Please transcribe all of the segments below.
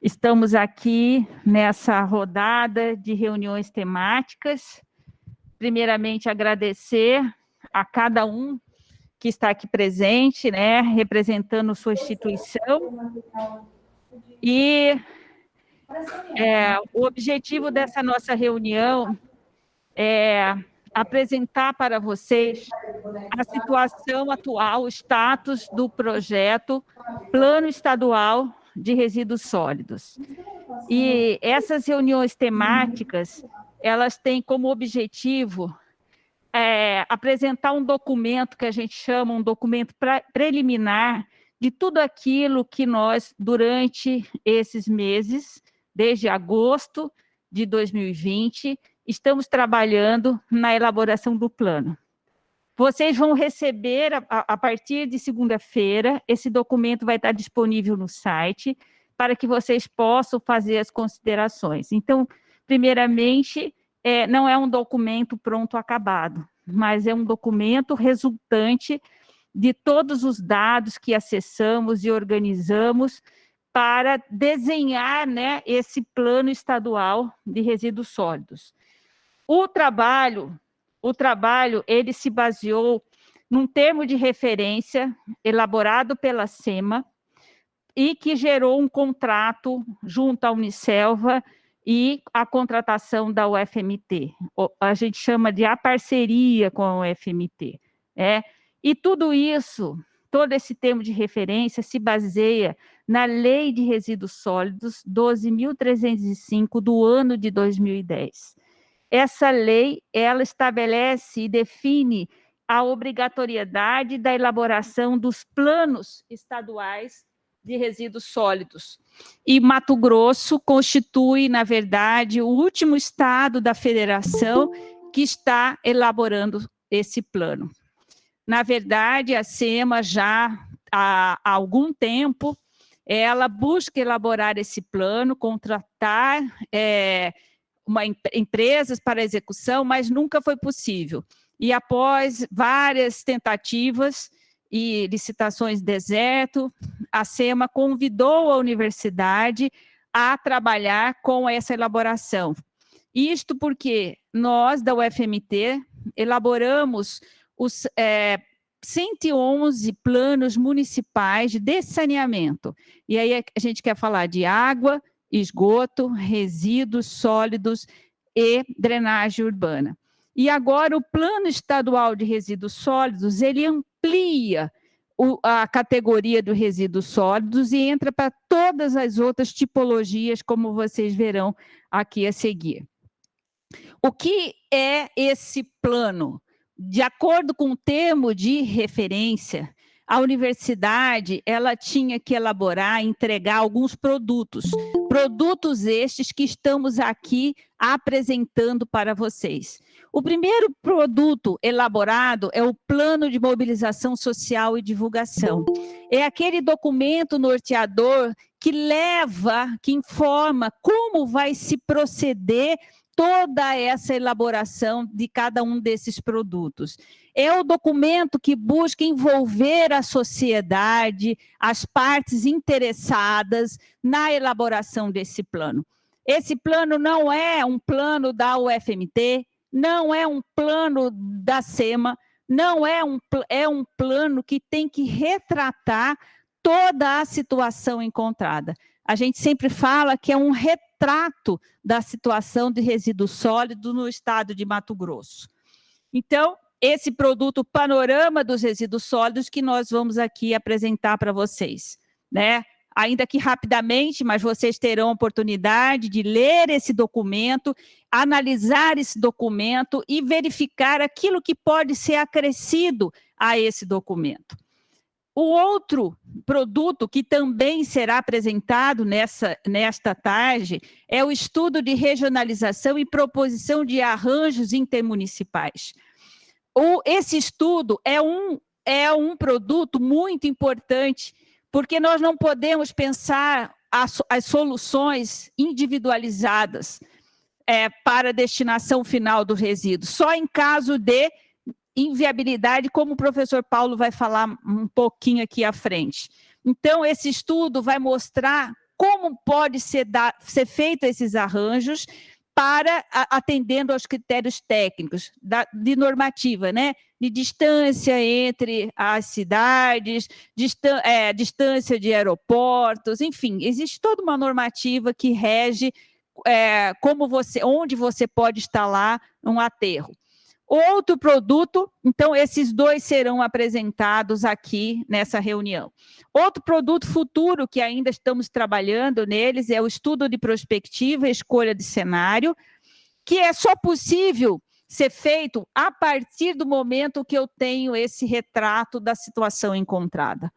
Estamos aqui nessa rodada de reuniões temáticas. Primeiramente, agradecer a cada um que está aqui presente, né, representando sua instituição. E o objetivo dessa nossa reunião é apresentar para vocês a situação atual, o status do projeto Plano Estadual de Resíduos Sólidos. E essas reuniões temáticas, elas têm como objetivo apresentar um documento que a gente chama um documento preliminar de tudo aquilo que nós, durante esses meses, desde agosto de 2020, estamos trabalhando na elaboração do plano. Vocês vão receber, a partir de segunda-feira, esse documento vai estar disponível no site, para que vocês possam fazer as considerações. Então, primeiramente, não é um documento pronto acabado, mas é um documento resultante de todos os dados que acessamos e organizamos para desenhar, né, esse plano estadual de resíduos sólidos. O trabalho, ele se baseou num termo de referência elaborado pela SEMA e que gerou um contrato junto à Unicelva e a contratação da UFMT. A gente chama de a parceria com a UFMT. E tudo isso, todo esse termo de referência se baseia na Lei de Resíduos Sólidos 12.305 do ano de 2010. Essa lei, ela estabelece e define a obrigatoriedade da elaboração dos planos estaduais de resíduos sólidos. E Mato Grosso constitui, na verdade, o último estado da federação que está elaborando esse plano. Na verdade, a SEMA já há algum tempo, ela busca elaborar esse plano, contratar empresas para execução, mas nunca foi possível. E após várias tentativas e licitações deserto, a SEMA convidou a universidade a trabalhar com essa elaboração. Isto porque nós, da UFMT, elaboramos os 111 planos municipais de saneamento. E aí a gente quer falar de água, esgoto, resíduos sólidos e drenagem urbana. E agora o Plano Estadual de Resíduos Sólidos, ele amplia a categoria dos resíduos sólidos e entra para todas as outras tipologias, como vocês verão aqui a seguir. O que é esse plano? De acordo com o termo de referência, a universidade ela tinha que elaborar e entregar alguns produtos estes que estamos aqui apresentando para vocês. O primeiro produto elaborado é o Plano de Mobilização Social e Divulgação. É aquele documento norteador que que informa como vai se proceder toda essa elaboração de cada um desses produtos. É o documento que busca envolver a sociedade, as partes interessadas na elaboração desse plano. Esse plano não é um plano da UFMT, não é um plano da SEMA, não é um plano que tem que retratar toda a situação encontrada. A gente sempre fala que é um retrato da situação de resíduos sólidos no estado de Mato Grosso. Então, esse produto Panorama dos Resíduos Sólidos que nós vamos aqui apresentar para vocês, né? Ainda que rapidamente, mas vocês terão a oportunidade de ler esse documento, analisar esse documento e verificar aquilo que pode ser acrescido a esse documento. O outro produto que também será apresentado nesta tarde é o estudo de regionalização e proposição de arranjos intermunicipais. Esse estudo é um produto muito importante, porque nós não podemos pensar as soluções individualizadas para a destinação final do resíduo, só em caso de inviabilidade, como o professor Paulo vai falar um pouquinho aqui à frente. Então, esse estudo vai mostrar como pode ser feito esses arranjos para atendendo aos critérios técnicos de normativa, né? De distância entre as cidades, distância de aeroportos, enfim, existe toda uma normativa que rege onde você pode instalar um aterro. Outro produto, então, esses dois serão apresentados aqui nessa reunião. Outro produto futuro que ainda estamos trabalhando neles é o estudo de prospectiva e escolha de cenário, que é só possível ser feito a partir do momento que eu tenho esse retrato da situação encontrada.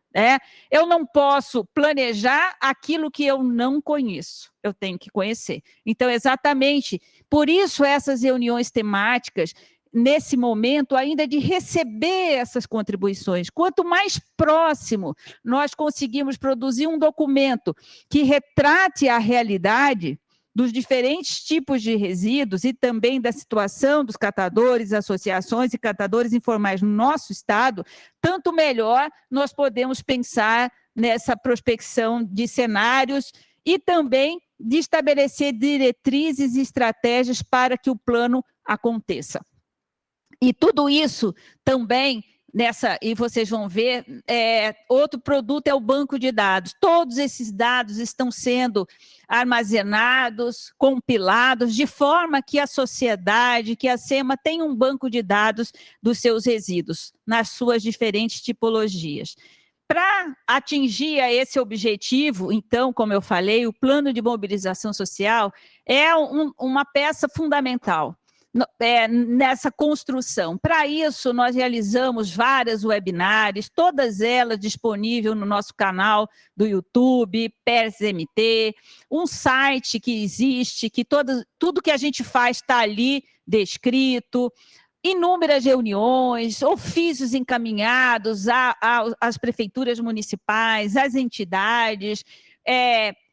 Eu não posso planejar aquilo que eu não conheço, eu tenho que conhecer. Então, exatamente, por isso essas reuniões temáticas, nesse momento, ainda de receber essas contribuições. Quanto mais próximo nós conseguimos produzir um documento que retrate a realidade dos diferentes tipos de resíduos e também da situação dos catadores, associações e catadores informais no nosso estado, tanto melhor nós podemos pensar nessa prospecção de cenários e também de estabelecer diretrizes e estratégias para que o plano aconteça. E tudo isso também, e vocês vão ver, outro produto é o banco de dados. Todos esses dados estão sendo armazenados, compilados, de forma que a sociedade, que a SEMA tenha um banco de dados dos seus resíduos, nas suas diferentes tipologias. Para atingir esse objetivo, então, como eu falei, o plano de mobilização social é uma peça fundamental nessa construção. Para isso, nós realizamos várias webinários, todas elas disponíveis no nosso canal do YouTube, PERS-MT, um site que existe, que tudo que a gente faz está ali descrito, inúmeras reuniões, ofícios encaminhados às prefeituras municipais, às entidades,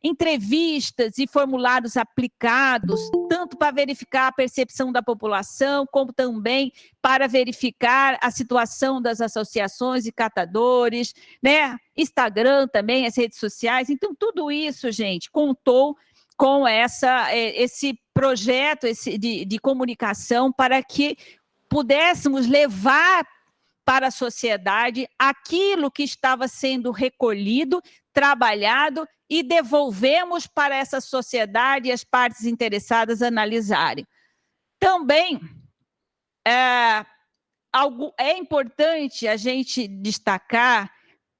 entrevistas e formulários aplicados, tanto para verificar a percepção da população, como também para verificar a situação das associações e catadores, né? Instagram também, as redes sociais. Então, tudo isso, gente, contou com esse projeto de comunicação para que pudéssemos levar para a sociedade aquilo que estava sendo recolhido, trabalhado e devolvemos para essa sociedade e as partes interessadas analisarem. Também é importante a gente destacar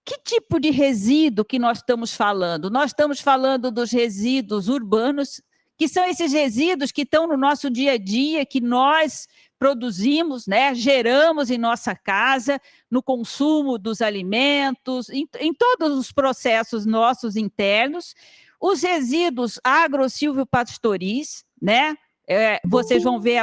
que tipo de resíduo que nós estamos falando. Nós estamos falando dos resíduos urbanos, que são esses resíduos que estão no nosso dia a dia, que nós produzimos, né, geramos em nossa casa, no consumo dos alimentos, em todos os processos nossos internos, os resíduos agro-silvopastoris, né, vocês vão ver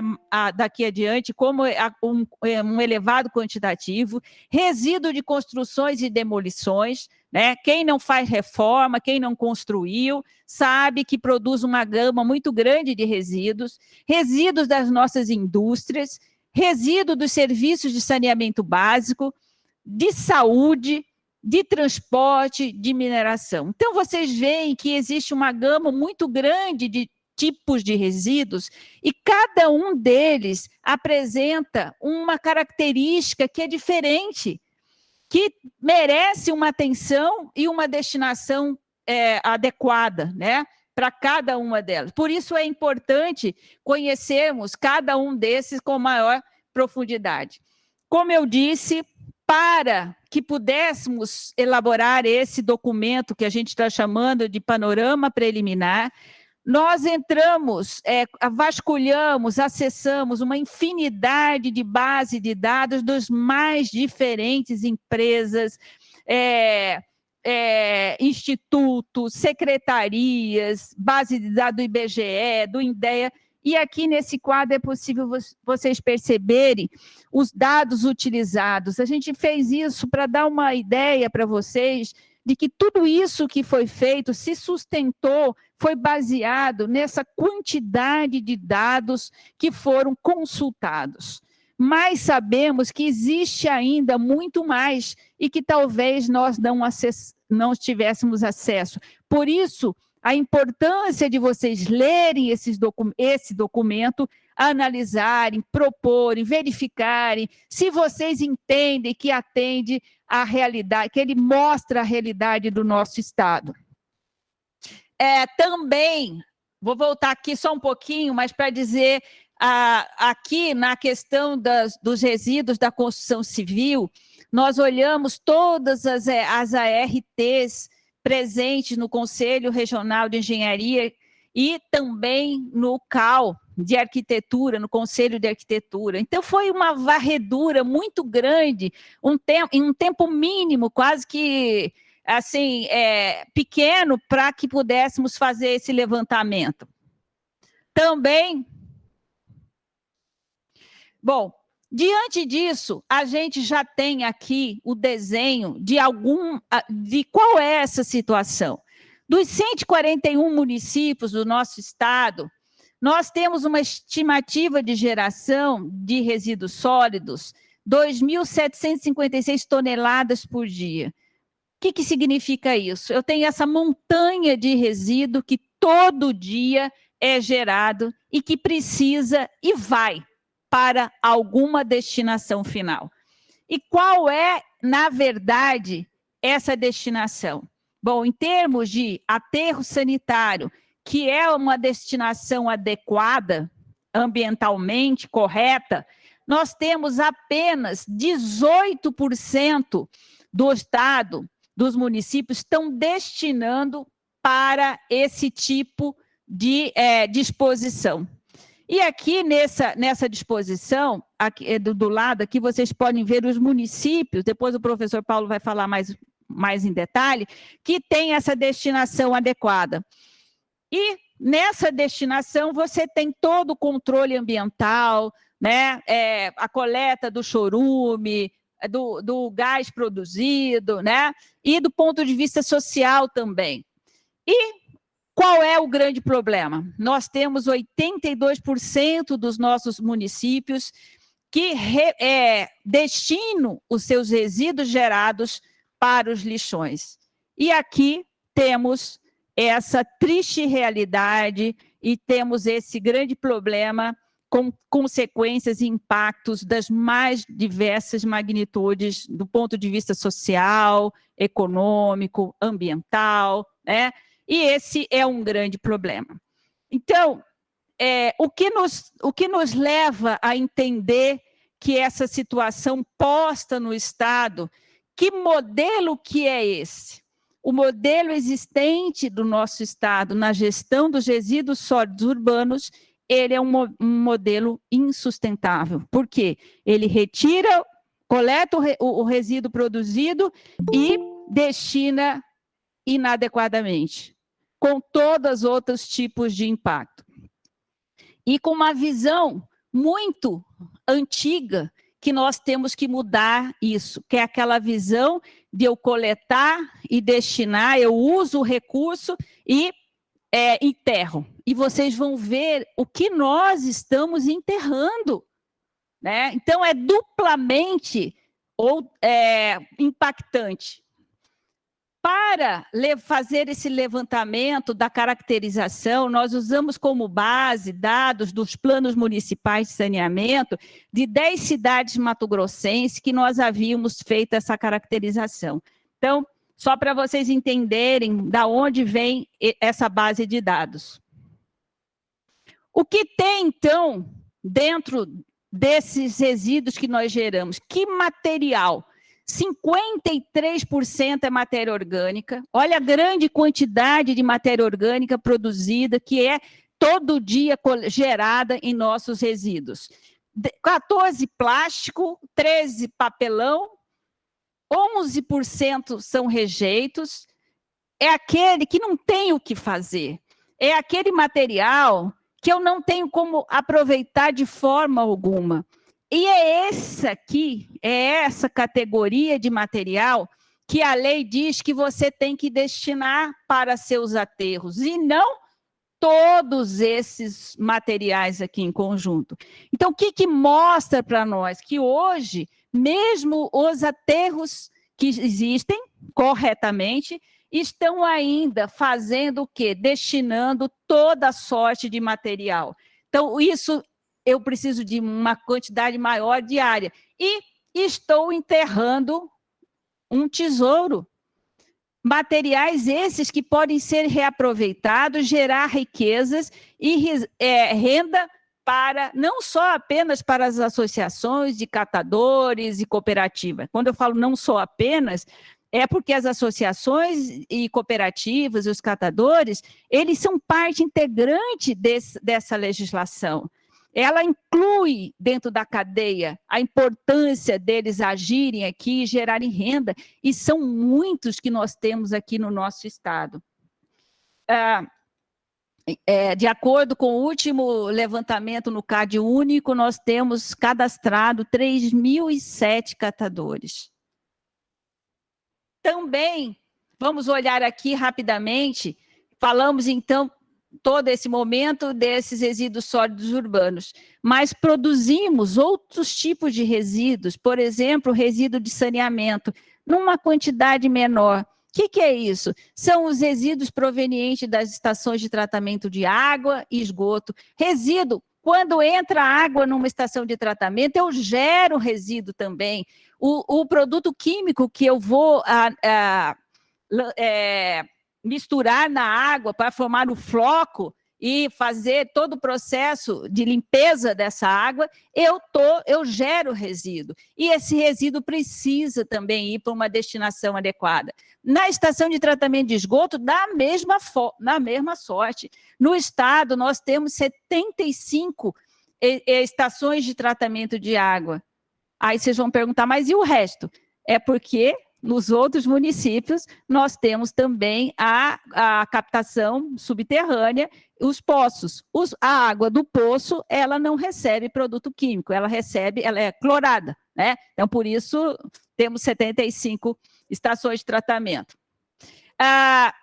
daqui adiante como um elevado quantitativo, resíduo de construções e demolições, né? Quem não faz reforma, quem não construiu, sabe que produz uma gama muito grande de resíduos, resíduos das nossas indústrias, resíduo dos serviços de saneamento básico, de saúde, de transporte, de mineração. Então, vocês veem que existe uma gama muito grande de tipos de resíduos e cada um deles apresenta uma característica que é diferente, que merece uma atenção e uma destinação adequada, né, para cada uma delas. Por isso é importante conhecermos cada um desses com maior profundidade. Como eu disse, para que pudéssemos elaborar esse documento que a gente está chamando de panorama preliminar, nós entramos, vasculhamos, acessamos uma infinidade de bases de dados dos mais diferentes empresas, institutos, secretarias, base de dados do IBGE, do INDEA, e aqui nesse quadro é possível vocês perceberem os dados utilizados. A gente fez isso para dar uma ideia para vocês de que tudo isso que foi feito se sustentou, foi baseado nessa quantidade de dados que foram consultados. Mas sabemos que existe ainda muito mais e que talvez nós não tivéssemos acesso. Por isso, a importância de vocês lerem esse documento, analisarem, proporem, verificarem, se vocês entendem que atende à realidade, que ele mostra a realidade do nosso Estado. Também, vou voltar aqui só um pouquinho, mas para dizer, aqui na questão dos resíduos da construção civil, nós olhamos todas as ARTs presentes no Conselho Regional de Engenharia e também no CAL de Arquitetura, no Conselho de Arquitetura. Então, foi uma varredura muito grande, em um tempo mínimo, quase que assim, pequeno, para que pudéssemos fazer esse levantamento. Também, bom, diante disso, a gente já tem aqui o desenho de qual é essa situação. Dos 141 municípios do nosso estado, nós temos uma estimativa de geração de resíduos sólidos, 2.756 toneladas por dia. O que significa isso? Eu tenho essa montanha de resíduo que todo dia é gerado e que precisa e vai para alguma destinação final. E qual é, na verdade, essa destinação? Bom, em termos de aterro sanitário, que é uma destinação adequada, ambientalmente correta, nós temos apenas 18% do estado, dos municípios, estão destinando para esse tipo de disposição. E aqui, nessa disposição, aqui, do lado aqui, vocês podem ver os municípios, depois o professor Paulo vai falar mais em detalhe, que tem essa destinação adequada. E nessa destinação, você tem todo o controle ambiental, né? A coleta do chorume, do gás produzido, né? E do ponto de vista social também. E qual é o grande problema? Nós temos 82% dos nossos municípios que destinam os seus resíduos gerados para os lixões. E aqui temos essa triste realidade e temos esse grande problema com consequências e impactos das mais diversas magnitudes do ponto de vista social, econômico, ambiental, né? E esse é um grande problema. Então, o que nos leva a entender que essa situação posta no Estado, que modelo que é esse? O modelo existente do nosso Estado na gestão dos resíduos sólidos urbanos, ele é um modelo insustentável. Por quê? Ele retira, coleta o resíduo produzido e destina inadequadamente, com todos os outros tipos de impacto. E com uma visão muito antiga, que nós temos que mudar isso, que é aquela visão de eu coletar e destinar, eu uso o recurso e enterro. E vocês vão ver o que nós estamos enterrando, né? Então, é duplamente impactante. Para fazer esse levantamento da caracterização, nós usamos como base dados dos planos municipais de saneamento de 10 cidades mato-grossenses que nós havíamos feito essa caracterização. Então, só para vocês entenderem da onde vem essa base de dados. O que tem, então, dentro desses resíduos que nós geramos? Que material? 53% é matéria orgânica. Olha a grande quantidade de matéria orgânica produzida, que é todo dia gerada em nossos resíduos. 14% plástico, 13% papelão, 11% são rejeitos. É aquele que não tem o que fazer. É aquele material que eu não tenho como aproveitar de forma alguma. E é essa categoria de material que a lei diz que você tem que destinar para seus aterros, e não todos esses materiais aqui em conjunto. Então, o que mostra para nós? Que hoje, mesmo os aterros que existem corretamente, estão ainda fazendo o quê? Destinando toda sorte de material. Então, isso eu preciso de uma quantidade maior diária. E estou enterrando um tesouro. Materiais esses que podem ser reaproveitados, gerar riquezas e renda para, não só apenas para as associações de catadores e cooperativas. Quando eu falo não só apenas, é porque as associações e cooperativas, os catadores, eles são parte integrante dessa legislação. Ela inclui dentro da cadeia a importância deles agirem aqui e gerarem renda, e são muitos que nós temos aqui no nosso estado. De acordo com o último levantamento no CAD único, nós temos cadastrado 3.007 catadores. Também, vamos olhar aqui rapidamente, falamos então todo esse momento desses resíduos sólidos urbanos, mas produzimos outros tipos de resíduos, por exemplo, resíduo de saneamento, numa quantidade menor. O que é isso? São os resíduos provenientes das estações de tratamento de água e esgoto. Resíduo, quando entra água numa estação de tratamento, eu gero resíduo também. O produto químico que eu vou misturar na água para formar o floco e fazer todo o processo de limpeza dessa água, eu gero resíduo. E esse resíduo precisa também ir para uma destinação adequada. Na estação de tratamento de esgoto, na mesma sorte. No estado, nós temos 75 estações de tratamento de água. Aí vocês vão perguntar, mas e o resto? É porque nos outros municípios nós temos também a captação subterrânea, os poços. A água do poço, ela não recebe produto químico, ela é clorada, né? Então, por isso, temos 75 estações de tratamento.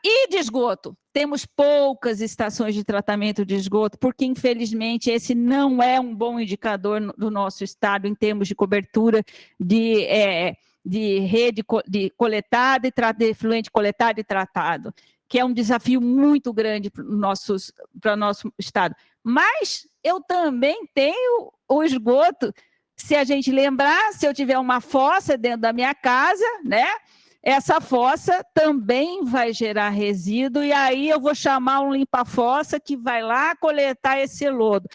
E de esgoto? Temos poucas estações de tratamento de esgoto, porque, infelizmente, esse não é um bom indicador do nosso estado em termos de cobertura de rede de coletada de efluente coletado e tratado, que é um desafio muito grande para o nosso estado. Mas eu também tenho o esgoto, se a gente lembrar, se eu tiver uma fossa dentro da minha casa, né? Essa fossa também vai gerar resíduo, e aí eu vou chamar um limpa-fossa que vai lá coletar esse lodo.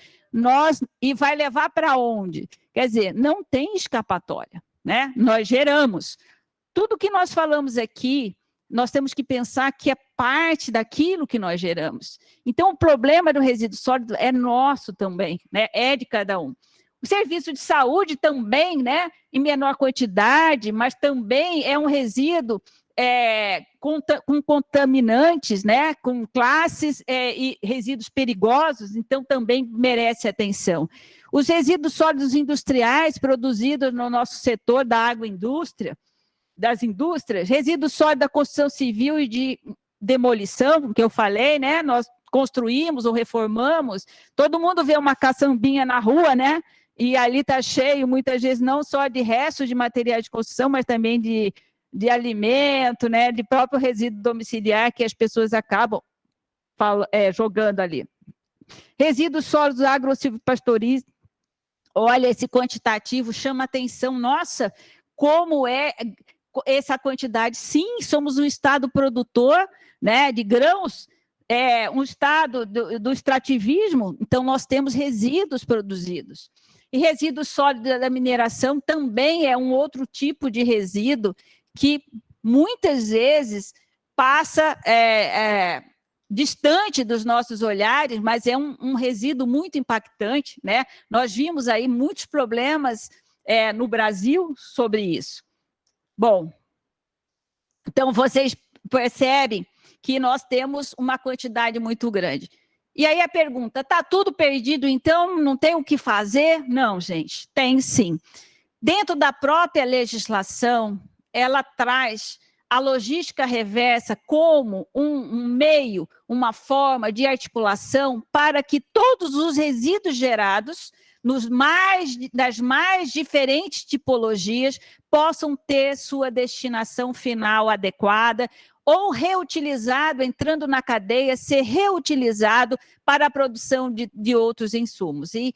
E vai levar para onde? Quer dizer, não tem escapatória, né? Nós geramos. Tudo que nós falamos aqui, nós temos que pensar que é parte daquilo que nós geramos. Então, o problema do resíduo sólido é nosso também, né? É de cada um. O serviço de saúde também, né, em menor quantidade, mas também é um resíduo com contaminantes, né, com classes e resíduos perigosos, então também merece atenção. Os resíduos sólidos industriais produzidos no nosso setor da agroindústria, das indústrias, resíduos sólidos da construção civil e de demolição, que eu falei, né, nós construímos ou reformamos, todo mundo vê uma caçambinha na rua, né, e ali está cheio, muitas vezes, não só de restos de materiais de construção, mas também de alimento, né, de próprio resíduo domiciliar que as pessoas acabam jogando ali. Resíduos sólidos agro-silvopastoris, olha, esse quantitativo chama atenção, nossa, como é essa quantidade. Sim, somos um estado produtor, né, de grãos, um estado do extrativismo, então nós temos resíduos produzidos. E resíduo sólido da mineração também é um outro tipo de resíduo que muitas vezes passa distante dos nossos olhares, mas é um resíduo muito impactante, né? Nós vimos aí muitos problemas no Brasil sobre isso. Bom, então vocês percebem que nós temos uma quantidade muito grande. E aí a pergunta, está tudo perdido, então não tem o que fazer? Não, gente, tem sim. Dentro da própria legislação, ela traz a logística reversa como um meio, uma forma de articulação para que todos os resíduos gerados das mais diferentes tipologias possam ter sua destinação final adequada, ou reutilizado, entrando na cadeia, ser reutilizado para a produção de outros insumos. E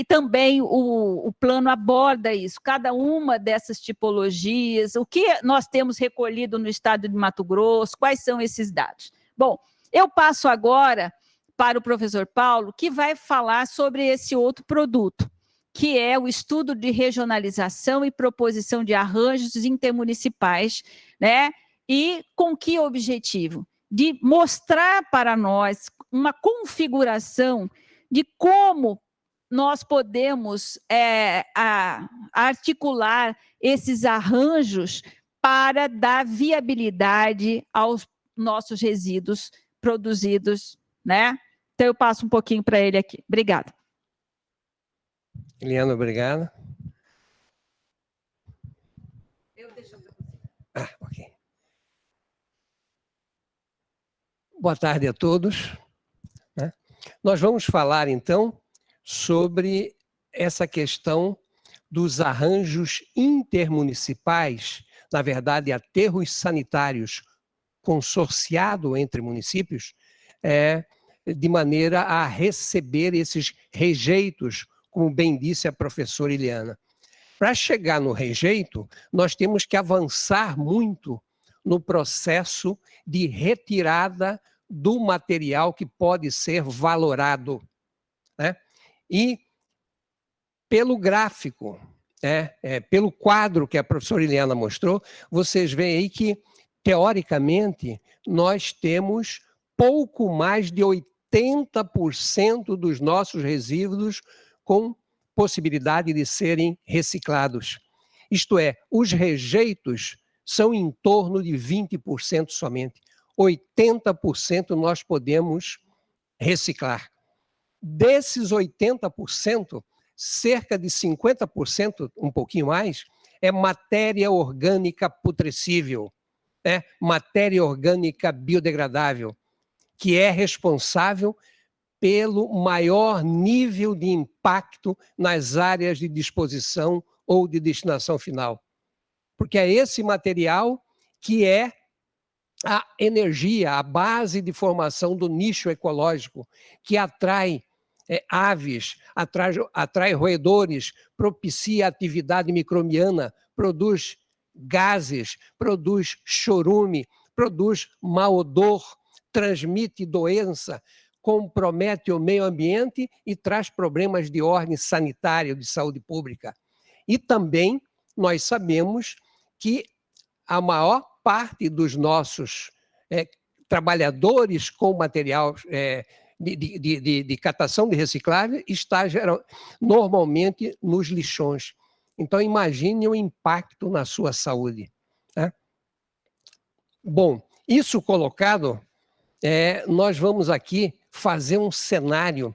também o plano aborda isso, cada uma dessas tipologias, o que nós temos recolhido no estado de Mato Grosso, quais são esses dados. Bom, eu passo agora para o professor Paulo, que vai falar sobre esse outro produto, que é o estudo de regionalização e proposição de arranjos intermunicipais, né? E com que objetivo? De mostrar para nós uma configuração de como nós podemos articular esses arranjos para dar viabilidade aos nossos resíduos produzidos, né? Então, eu passo um pouquinho para ele aqui. Obrigada. Eliana, obrigado. Eu deixo para você. Ok. Boa tarde a todos. Nós vamos falar, então, sobre essa questão dos arranjos intermunicipais, na verdade, aterros sanitários consorciado entre municípios, de maneira a receber esses rejeitos, como bem disse a professora Eliana. Para chegar no rejeito, nós temos que avançar muito no processo de retirada do material que pode ser valorado, né? E pelo gráfico, pelo quadro que a professora Eliana mostrou, vocês veem aí que, teoricamente, nós temos pouco mais de 80% dos nossos resíduos com possibilidade de serem reciclados. Isto é, os rejeitos são em torno de 20% somente. 80% nós podemos reciclar. Desses 80%, cerca de 50%, um pouquinho mais, é matéria orgânica putrescível, matéria orgânica biodegradável, que é responsável pelo maior nível de impacto nas áreas de disposição ou de destinação final. Porque é esse material que é a energia, a base de formação do nicho ecológico, que atrai aves, atrai roedores, propicia atividade microbiana, produz gases, produz chorume, produz mau odor, transmite doença, compromete o meio ambiente e traz problemas de ordem sanitária, de saúde pública. E também nós sabemos que a maior parte dos nossos trabalhadores com material de catação de reciclável está normalmente nos lixões. Então, imagine o impacto na sua saúde. Né? Bom, isso colocado, nós vamos aqui fazer um cenário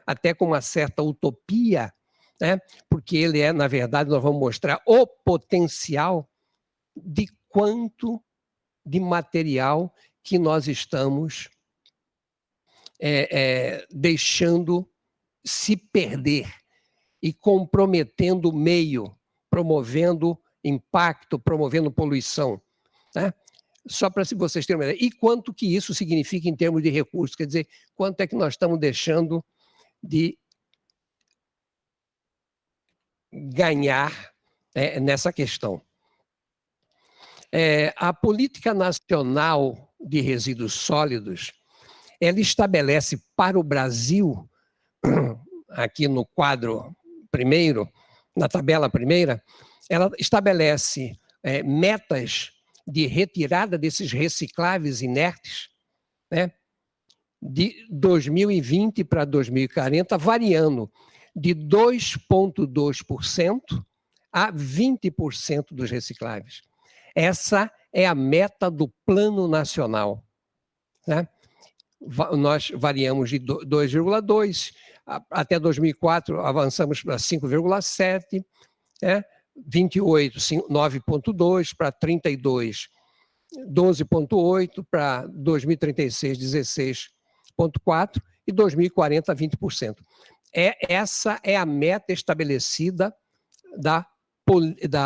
até com uma certa utopia, né? Porque ele na verdade, nós vamos mostrar o potencial de quanto de material que nós estamos deixando se perder e comprometendo o meio, promovendo impacto, promovendo poluição, né? Só para vocês terem uma ideia. E quanto que isso significa em termos de recursos, quer dizer, quanto é que nós estamos deixando de ganhar nessa questão. A Política Nacional de Resíduos Sólidos, ela estabelece para o Brasil, aqui no quadro primeiro, na tabela primeira, ela estabelece metas de retirada desses recicláveis inertes, né, de 2020 para 2040, variando de 2,2% a 20% dos recicláveis. Essa é a meta do Plano Nacional, né? Nós variamos de 2,2%, até 2004 avançamos para 5,7%, 28, 9,2% para 32, 12,8% para 2036, 16,4% e 2040, 20%. Essa é a meta estabelecida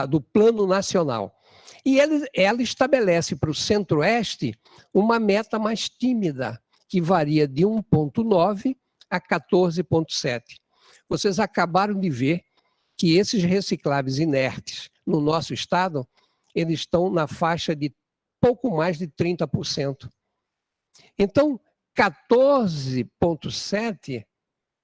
do Plano Nacional. E ela estabelece para o Centro-Oeste uma meta mais tímida, que varia de 1,9 a 14,7. Vocês acabaram de ver que esses recicláveis inertes no nosso estado, eles estão na faixa de pouco mais de 30%. Então, 14,7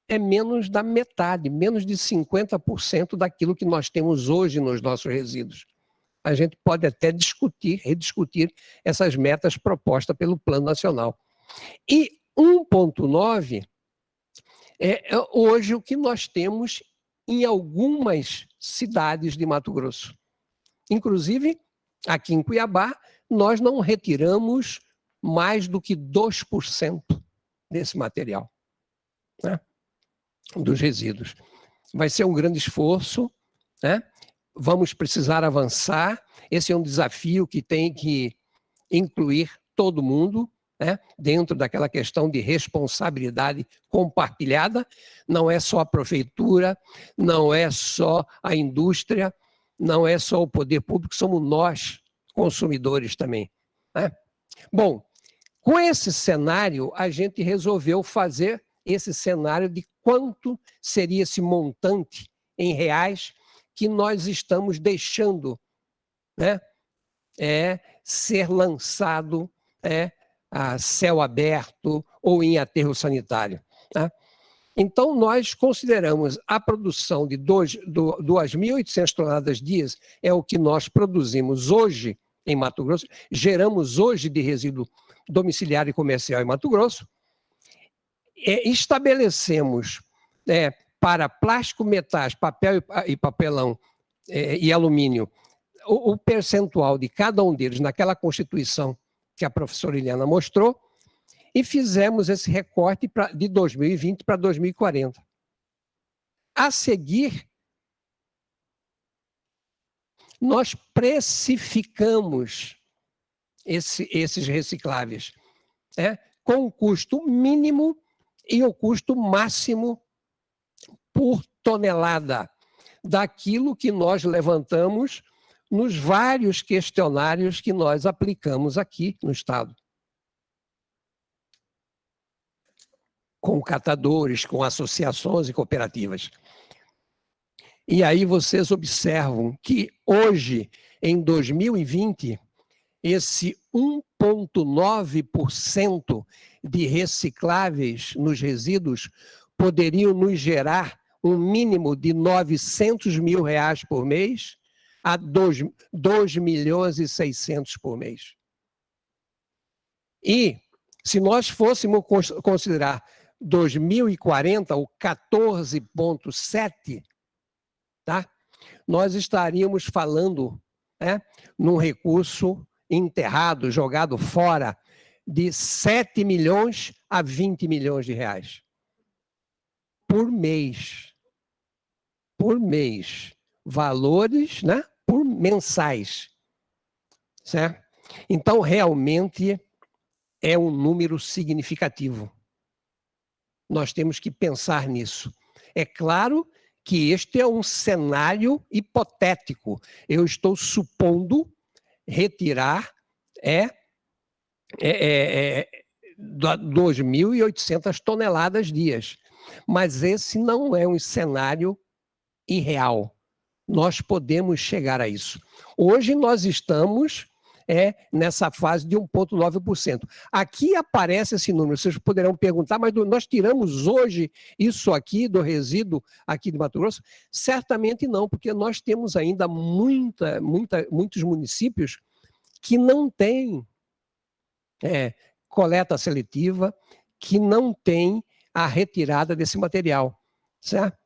é menos da metade, menos de 50% daquilo que nós temos hoje nos nossos resíduos. A gente pode até discutir, rediscutir essas metas propostas pelo Plano Nacional. E 1,9 é hoje o que nós temos em algumas cidades de Mato Grosso. Inclusive, aqui em Cuiabá, nós não retiramos mais do que 2% desse material, né, dos resíduos. Vai ser um grande esforço, né? Vamos precisar avançar. Esse é um desafio que tem que incluir todo mundo, né, dentro daquela questão de responsabilidade compartilhada. Não é só a prefeitura, não é só a indústria, não é só o poder público, somos nós, consumidores também, né? Bom, com esse cenário, a gente resolveu fazer esse cenário de quanto seria esse montante em reais que nós estamos deixando, né, ser lançado a céu aberto ou em aterro sanitário, tá? Então, nós consideramos a produção de 2.800 toneladas dia, é o que nós produzimos hoje em Mato Grosso, geramos hoje de resíduo domiciliar e comercial em Mato Grosso, estabelecemos para plástico, metais, papel e papelão e alumínio, o percentual de cada um deles naquela Constituição que a professora Iliana mostrou, e fizemos esse recorte de 2020 para 2040. A seguir, nós precificamos esses recicláveis, com o custo mínimo e o custo máximo por tonelada daquilo que nós levantamos nos vários questionários que nós aplicamos aqui no estado. Com catadores, com associações e cooperativas. E aí vocês observam que hoje, em 2020, esse 1,9% de recicláveis nos resíduos poderiam nos gerar um mínimo de R$900 mil por mês a 2.600.000 por mês. E se nós fôssemos considerar 2040, o 14,7, tá? Nós estaríamos falando, num recurso enterrado, jogado fora, de 7 milhões a 20 milhões de reais. Por mês. Por mês. Valores, né? Por mensais. Certo? Então, realmente, é um número significativo. Nós temos que pensar nisso. É claro que este é um cenário hipotético. Eu estou supondo retirar 2.800 toneladas dias. Mas esse não é um cenário irreal. Nós podemos chegar a isso. Hoje nós estamos nessa fase de 1,9%. Aqui aparece esse número, vocês poderão perguntar, mas nós tiramos hoje isso aqui do resíduo aqui de Mato Grosso? Certamente não, porque nós temos ainda muitos municípios que não têm coleta seletiva, que não têm a retirada desse material, certo?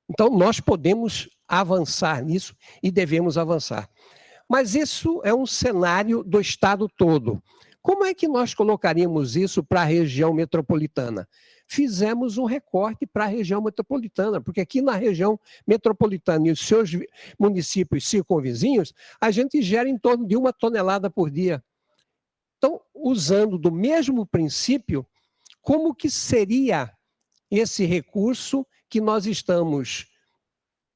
Então, nós podemos avançar nisso e devemos avançar. Mas isso é um cenário do estado todo. Como é que nós colocaríamos isso para a região metropolitana? Fizemos um recorte para a região metropolitana, porque aqui na região metropolitana e os seus municípios circunvizinhos, a gente gera em torno de 1 tonelada por dia. Então, usando do mesmo princípio, como que seria esse recurso que nós estamos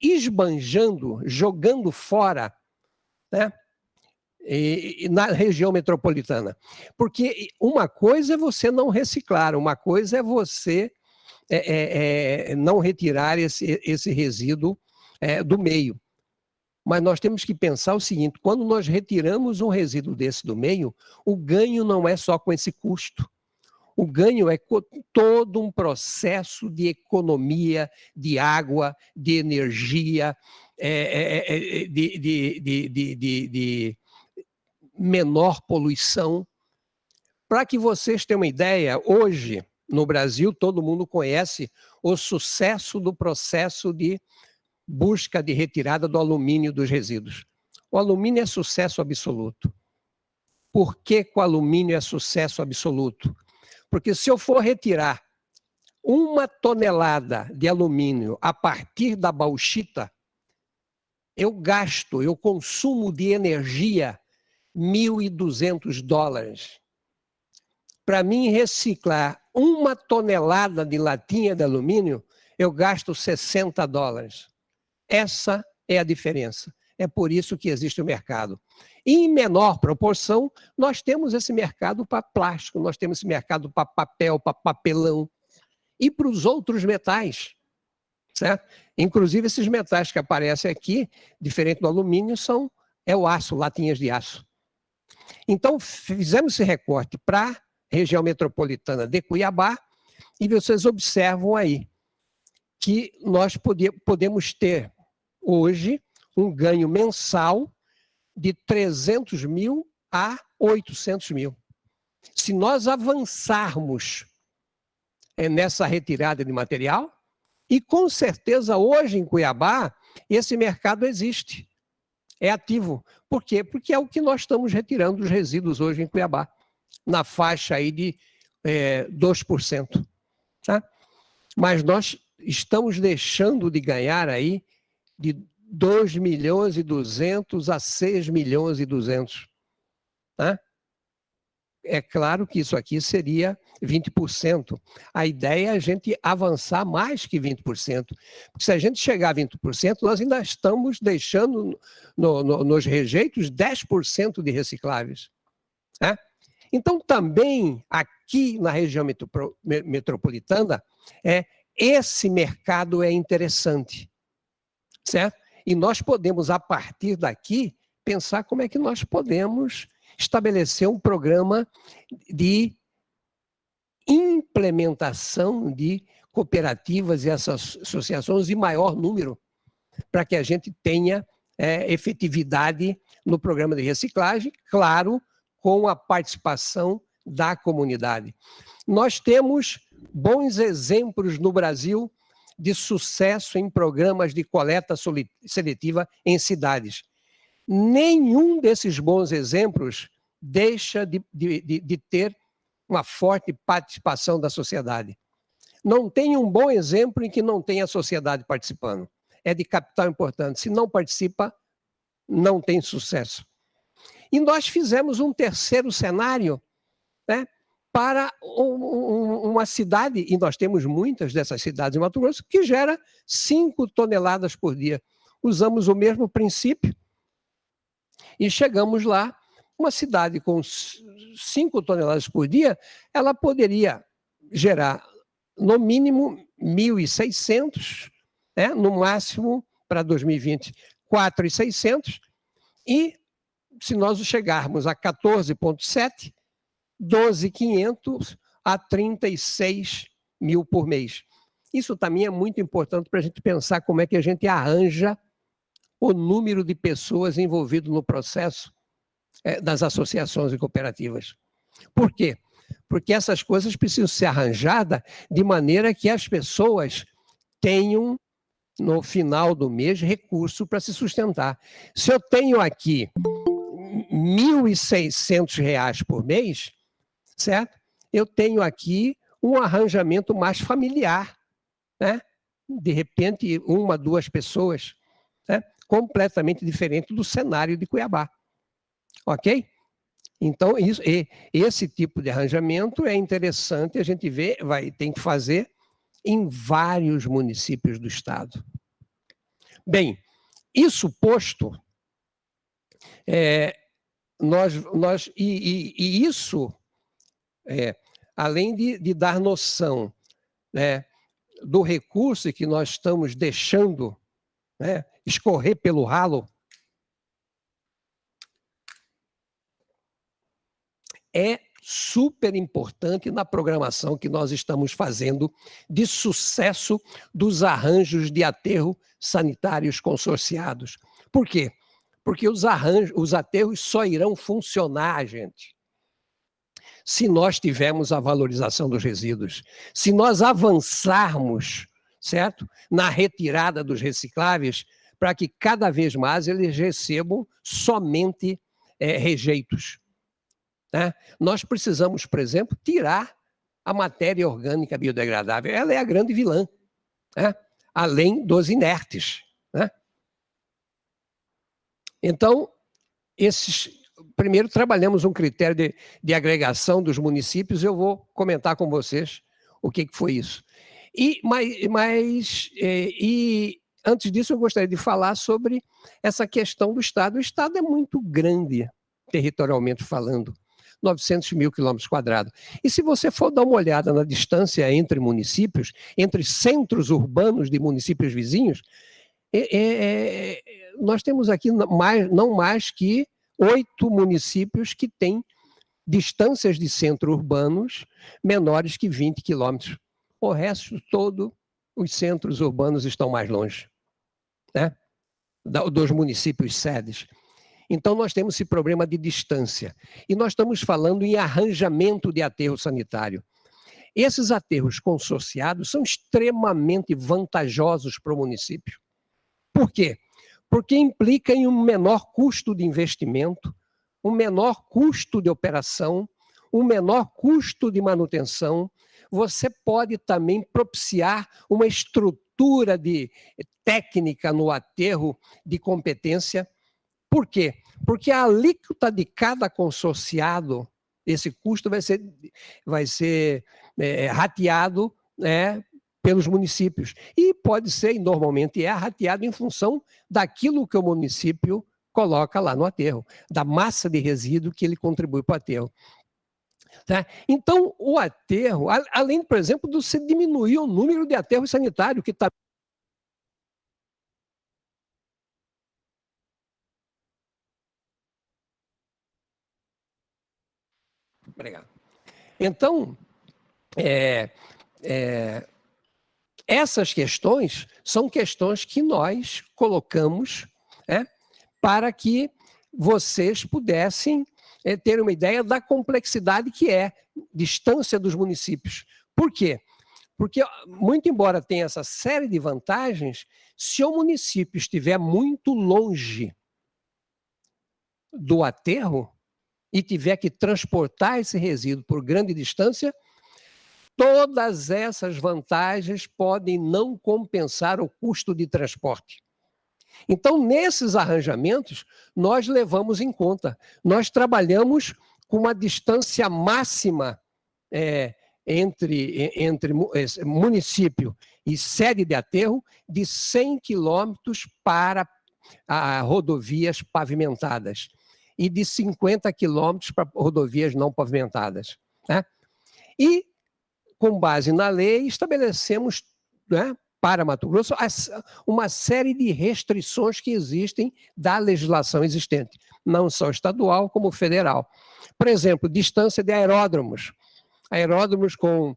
esbanjando, jogando fora, né, na região metropolitana. Porque uma coisa é você não reciclar, uma coisa é você não retirar esse resíduo do meio. Mas nós temos que pensar o seguinte, quando nós retiramos um resíduo desse do meio, o ganho não é só com esse custo. O ganho é com todo um processo de economia, de água, de energia, de menor poluição. Para que vocês tenham uma ideia, hoje, no Brasil, todo mundo conhece o sucesso do processo de busca de retirada do alumínio dos resíduos. O alumínio é sucesso absoluto. Por que o alumínio é sucesso absoluto? Porque se eu for retirar 1 tonelada de alumínio a partir da bauxita, eu consumo de energia $1.200. Para mim reciclar 1 tonelada de latinha de alumínio, eu gasto $60. Essa é a diferença. É por isso que existe o mercado. E, em menor proporção, nós temos esse mercado para plástico, nós temos esse mercado para papel, para papelão e para os outros metais, certo? Inclusive, esses metais que aparecem aqui, diferente do alumínio, é o aço, latinhas de aço. Então, fizemos esse recorte para a região metropolitana de Cuiabá e vocês observam aí que nós podemos ter hoje um ganho mensal de 300 mil a 800 mil. Se nós avançarmos nessa retirada de material, e com certeza hoje em Cuiabá, esse mercado existe, é ativo. Por quê? Porque é o que nós estamos retirando dos resíduos hoje em Cuiabá, na faixa aí de 2%. Tá? Mas nós estamos deixando de ganhar aí de 2.200.000 a 6.200.000. Tá? É claro que isso aqui seria 20%. A ideia é a gente avançar mais que 20%. Porque se a gente chegar a 20%, nós ainda estamos deixando nos rejeitos 10% de recicláveis. Né? Então, também aqui na região metropolitana, esse mercado é interessante, certo? E nós podemos, a partir daqui, pensar como é que nós podemos estabelecer um programa de implementação de cooperativas e essas associações em maior número, para que a gente tenha efetividade no programa de reciclagem, claro, com a participação da comunidade. Nós temos bons exemplos no Brasil de sucesso em programas de coleta seletiva em cidades. Nenhum desses bons exemplos deixa de ter uma forte participação da sociedade. Não tem um bom exemplo em que não tem a sociedade participando. É de capital importante. Se não participa, não tem sucesso. E nós fizemos um terceiro cenário, né, para uma cidade, e nós temos muitas dessas cidades em Mato Grosso, que gera 5 toneladas por dia. Usamos o mesmo princípio e chegamos lá, uma cidade com 5 toneladas por dia, ela poderia gerar, no mínimo, 1.600, né, no máximo, para 2020, 4.600, e se nós chegarmos a 14,7, 12.500 a 36 mil por mês. Isso também é muito importante para a gente pensar como é que a gente arranja o número de pessoas envolvidas no processo das associações e cooperativas. Por quê? Porque essas coisas precisam ser arranjadas de maneira que as pessoas tenham, no final do mês, recurso para se sustentar. Se eu tenho aqui R$1.600 por mês, certo? Eu tenho aqui um arranjamento mais familiar, né? De repente, 1, 2 pessoas, né? Completamente diferente do cenário de Cuiabá. Ok? Então, esse tipo de arranjamento é interessante, a gente tem que fazer em vários municípios do estado. Bem, isso posto, isso, além de dar noção, né, do recurso que nós estamos deixando, né, escorrer pelo ralo, é super importante na programação que nós estamos fazendo de sucesso dos arranjos de aterro sanitários consorciados. Por quê? Porque os aterros só irão funcionar, gente, se nós tivermos a valorização dos resíduos, se nós avançarmos, certo, na retirada dos recicláveis, para que cada vez mais eles recebam somente rejeitos. Né? Nós precisamos, por exemplo, tirar a matéria orgânica biodegradável. Ela é a grande vilã, né? Além dos inertes. Né? Então, primeiro trabalhamos um critério de agregação dos municípios, eu vou comentar com vocês o que foi isso. Mas antes disso eu gostaria de falar sobre essa questão do Estado. O Estado é muito grande, territorialmente falando, 900 mil quilômetros quadrados. E se você for dar uma olhada na distância entre municípios, entre centros urbanos de municípios vizinhos, nós temos aqui não mais que 8 municípios que têm distâncias de centros urbanos menores que 20 quilômetros. O resto todo, os centros urbanos estão mais longe, né, dos municípios sedes. Então, nós temos esse problema de distância. E nós estamos falando em arranjamento de aterro sanitário. Esses aterros consorciados são extremamente vantajosos para o município. Por quê? Porque implica em um menor custo de investimento, um menor custo de operação, um menor custo de manutenção. Você pode também propiciar uma estrutura técnica no aterro de competência. Por quê? Porque a alíquota de cada consorciado, esse custo vai ser rateado, né, pelos municípios. E pode ser, e normalmente rateado em função daquilo que o município coloca lá no aterro, da massa de resíduo que ele contribui para o aterro. Tá? Então, o aterro, além, por exemplo, de você diminuir o número de aterros sanitários, que está... Obrigado. Então, essas questões são questões que nós colocamos, para que vocês pudessem ter uma ideia da complexidade que é distância dos municípios. Por quê? Porque, muito embora tenha essa série de vantagens, se o município estiver muito longe do aterro e tiver que transportar esse resíduo por grande distância, todas essas vantagens podem não compensar o custo de transporte. Então, nesses arranjamentos, nós levamos em conta. Nós trabalhamos com uma distância máxima entre município e sede de aterro de 100 quilômetros para rodovias pavimentadas e de 50 quilômetros para rodovias não pavimentadas. Né? E, com base na lei, estabelecemos, né, para Mato Grosso uma série de restrições que existem da legislação existente, não só estadual como federal. Por exemplo, distância de aeródromos. Aeródromos com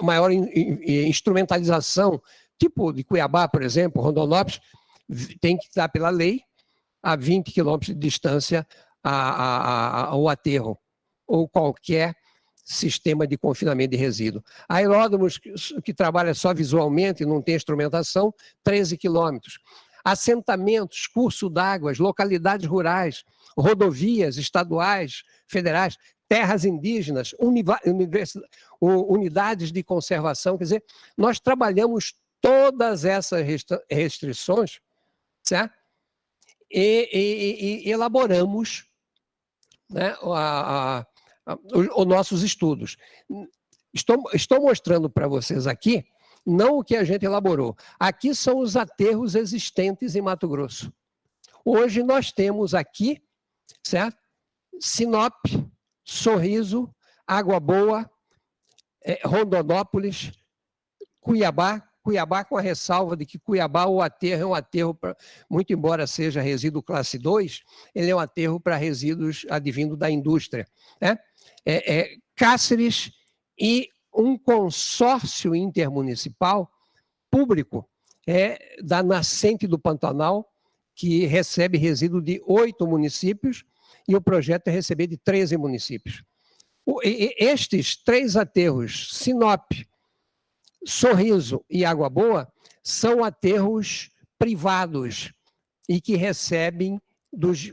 maior instrumentalização, tipo de Cuiabá, por exemplo, Rondonópolis, tem que estar pela lei a 20 quilômetros de distância ao aterro, ou qualquer sistema de confinamento de resíduo. Aeródromos que trabalham só visualmente, não tem instrumentação, 13 quilômetros. Assentamentos, curso d'água, localidades rurais, rodovias estaduais, federais, terras indígenas, unidades de conservação. Quer dizer, nós trabalhamos todas essas restrições, certo? E elaboramos, né, os nossos estudos. Estou mostrando para vocês aqui não o que a gente elaborou. Aqui são os aterros existentes em Mato Grosso. Hoje nós temos aqui, certo? Sinop, Sorriso, Água Boa, Rondonópolis, Cuiabá com a ressalva de que Cuiabá, o aterro é um aterro, muito embora seja resíduo classe 2, ele é um aterro para resíduos advindo da indústria, né? Cáceres e um consórcio intermunicipal público da nascente do Pantanal, que recebe resíduo de 8 municípios, e o projeto é receber de 13 municípios. Estes 3 aterros, Sinop, Sorriso e Água Boa, são aterros privados e que recebem dos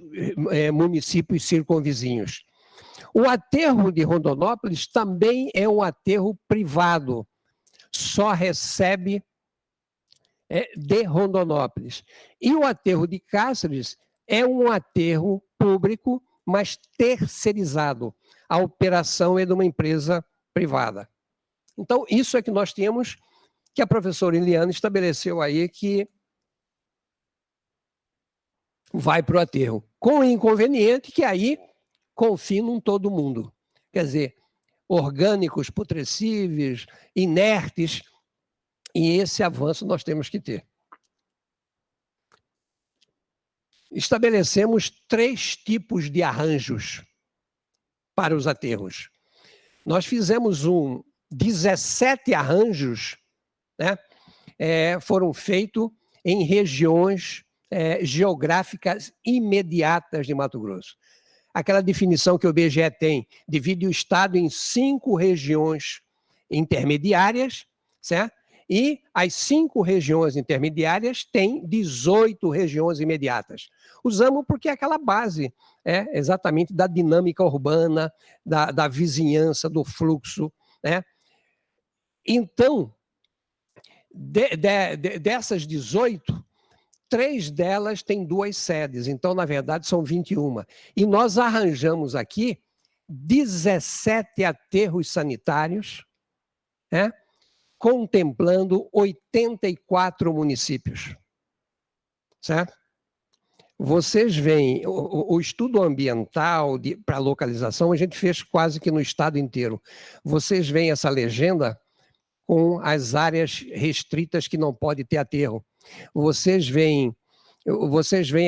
municípios circunvizinhos. O aterro de Rondonópolis também é um aterro privado, só recebe de Rondonópolis. E o aterro de Cáceres é um aterro público, mas terceirizado. A operação é de uma empresa privada. Então, isso é que nós temos, que a professora Eliane estabeleceu aí, que vai para o aterro. Com o inconveniente que aí confinam todo mundo. Quer dizer, orgânicos, putrescíveis, inertes, e esse avanço nós temos que ter. Estabelecemos 3 tipos de arranjos para os aterros. Nós fizemos 17 arranjos, né? Foram feitos em regiões geográficas imediatas de Mato Grosso. Aquela definição que o IBGE tem, divide o estado em 5 regiões intermediárias, certo? E as 5 regiões intermediárias têm 18 regiões imediatas. Usamos porque é aquela base exatamente da dinâmica urbana, da vizinhança, do fluxo, né? Então, dessas 18, 3 delas têm 2 sedes, então, na verdade, são 21. E nós arranjamos aqui 17 aterros sanitários, né, contemplando 84 municípios. Certo? Vocês veem, o estudo ambiental para localização, a gente fez quase que no estado inteiro. Vocês veem essa legenda com as áreas restritas que não pode ter aterro. Vocês veem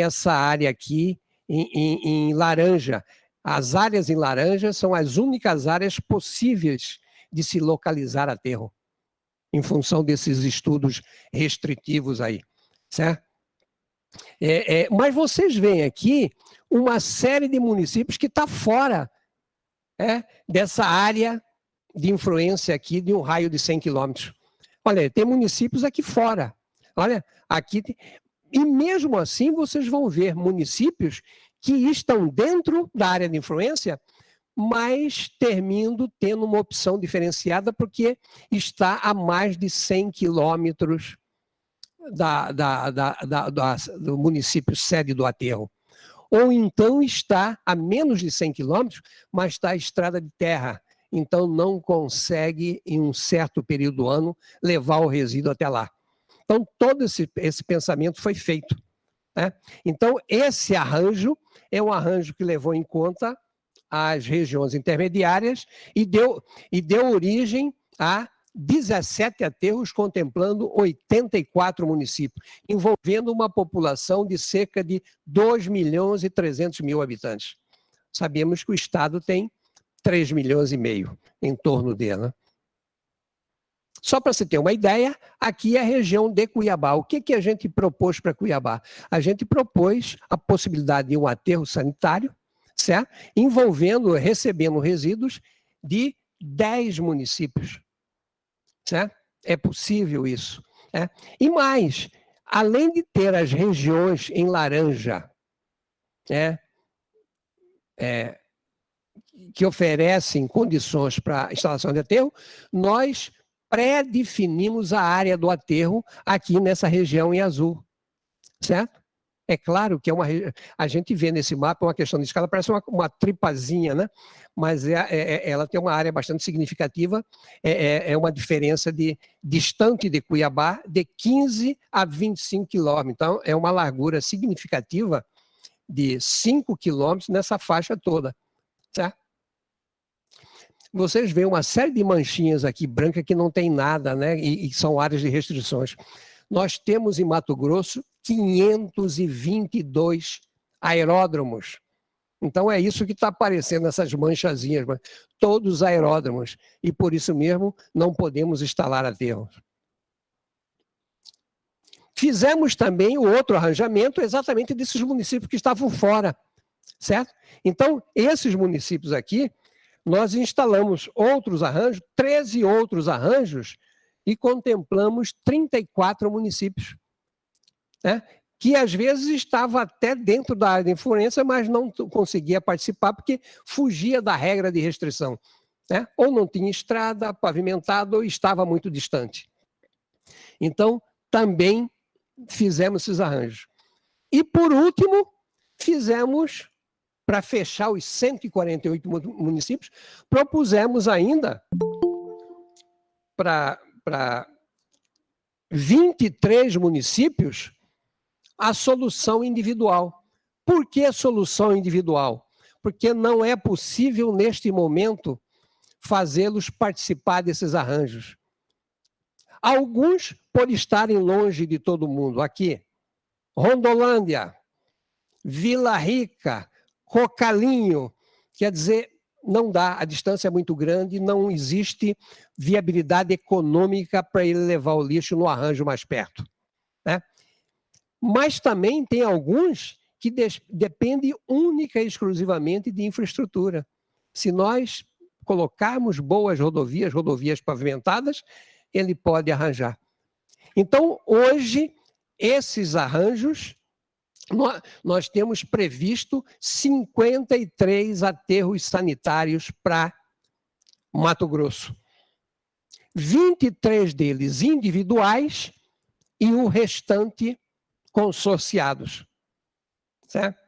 essa área aqui em laranja. As áreas em laranja são as únicas áreas possíveis de se localizar aterro, em função desses estudos restritivos aí, certo? Mas vocês veem aqui uma série de municípios que está fora dessa área de influência aqui de um raio de 100 quilômetros. Olha, tem municípios aqui fora. Olha, aqui e mesmo assim vocês vão ver municípios que estão dentro da área de influência, mas tendo uma opção diferenciada porque está a mais de 100 quilômetros do município sede do aterro. Ou então está a menos de 100 quilômetros, mas está a estrada de terra. Então não consegue, em um certo período do ano, levar o resíduo até lá. Então todo esse pensamento foi feito, né? Então esse arranjo é um arranjo que levou em conta as regiões intermediárias e deu origem a 17 aterros contemplando 84 municípios, envolvendo uma população de cerca de 2.300.000 habitantes. Sabemos que o estado tem 3,5 milhões em torno dela. Só para você ter uma ideia, aqui é a região de Cuiabá. O que a gente propôs para Cuiabá? A gente propôs a possibilidade de um aterro sanitário, certo? Recebendo resíduos de 10 municípios. Certo? É possível isso. E mais, além de ter as regiões em laranja, que oferecem condições para instalação de aterro, nós pré-definimos a área do aterro aqui nessa região em azul. Certo? É claro que a gente vê nesse mapa uma questão de escala, parece uma tripazinha, né? Mas ela tem uma área bastante significativa, é uma diferença distante de Cuiabá de 15 a 25 quilômetros. Então, é uma largura significativa de 5 quilômetros nessa faixa toda, certo? Vocês veem uma série de manchinhas aqui branca que não tem nada, né? E são áreas de restrições. Nós temos em Mato Grosso 522 aeródromos. Então é isso que está aparecendo, essas manchazinhas, todos os aeródromos. E por isso mesmo não podemos instalar aterros. Fizemos também o outro arranjamento exatamente desses municípios que estavam fora, certo? Então, esses municípios aqui, nós instalamos outros arranjos, 13 outros arranjos, e contemplamos 34 municípios, né? Que às vezes estava até dentro da área de influência, mas não conseguia participar porque fugia da regra de restrição, né? Ou não tinha estrada pavimentada ou estava muito distante. Então, também fizemos esses arranjos. E, por último, fizemos, para fechar os 148 municípios, propusemos ainda para 23 municípios a solução individual. Por que solução individual? Porque não é possível, neste momento, fazê-los participar desses arranjos. Alguns por estarem longe de todo mundo. Aqui, Rondolândia, Vila Rica, Cocalinho, quer dizer, não dá, a distância é muito grande, não existe viabilidade econômica para ele levar o lixo no arranjo mais perto, né? Mas também tem alguns que dependem única e exclusivamente de infraestrutura. Se nós colocarmos boas rodovias pavimentadas, ele pode arranjar. Então, hoje, esses arranjos, nós temos previsto 53 aterros sanitários para Mato Grosso. 23 deles individuais e o restante consorciados. Certo?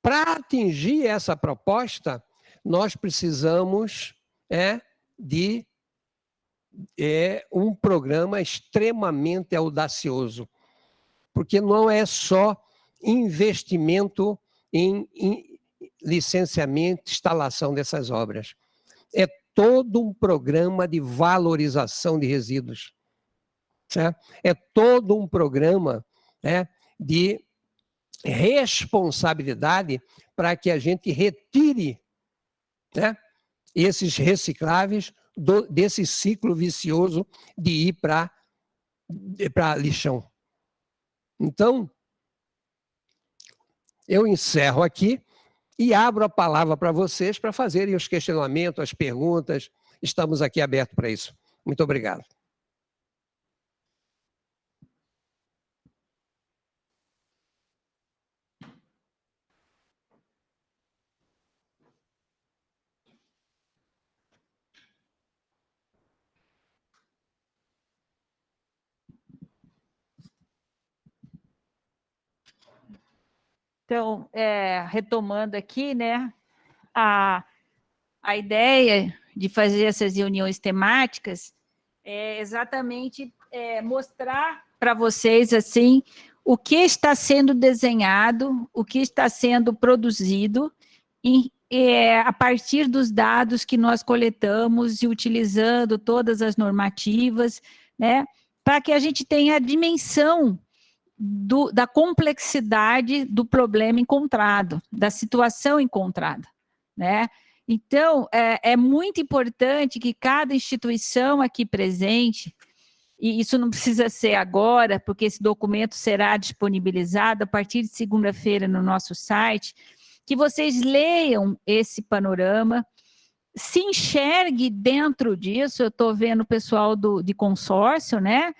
Para atingir essa proposta, nós precisamos de um programa extremamente audacioso, porque não é só investimento em licenciamento, instalação dessas obras. É todo um programa de valorização de resíduos. Certo? É todo um programa de responsabilidade para que a gente retire esses recicláveis desse ciclo vicioso de ir para lixão. Então, eu encerro aqui e abro a palavra para vocês para fazerem os questionamentos, as perguntas. Estamos aqui abertos para isso. Muito obrigado. Então, retomando aqui, né, a ideia de fazer essas reuniões temáticas é exatamente mostrar para vocês, assim, o que está sendo desenhado, o que está sendo produzido, a partir dos dados que nós coletamos e utilizando todas as normativas, né, para que a gente tenha a dimensão da complexidade do problema encontrado, da situação encontrada, né? Então, é muito importante que cada instituição aqui presente, e isso não precisa ser agora, porque esse documento será disponibilizado a partir de segunda-feira no nosso site, que vocês leiam esse panorama, se enxergue dentro disso. Eu estou vendo o pessoal de consórcio, né?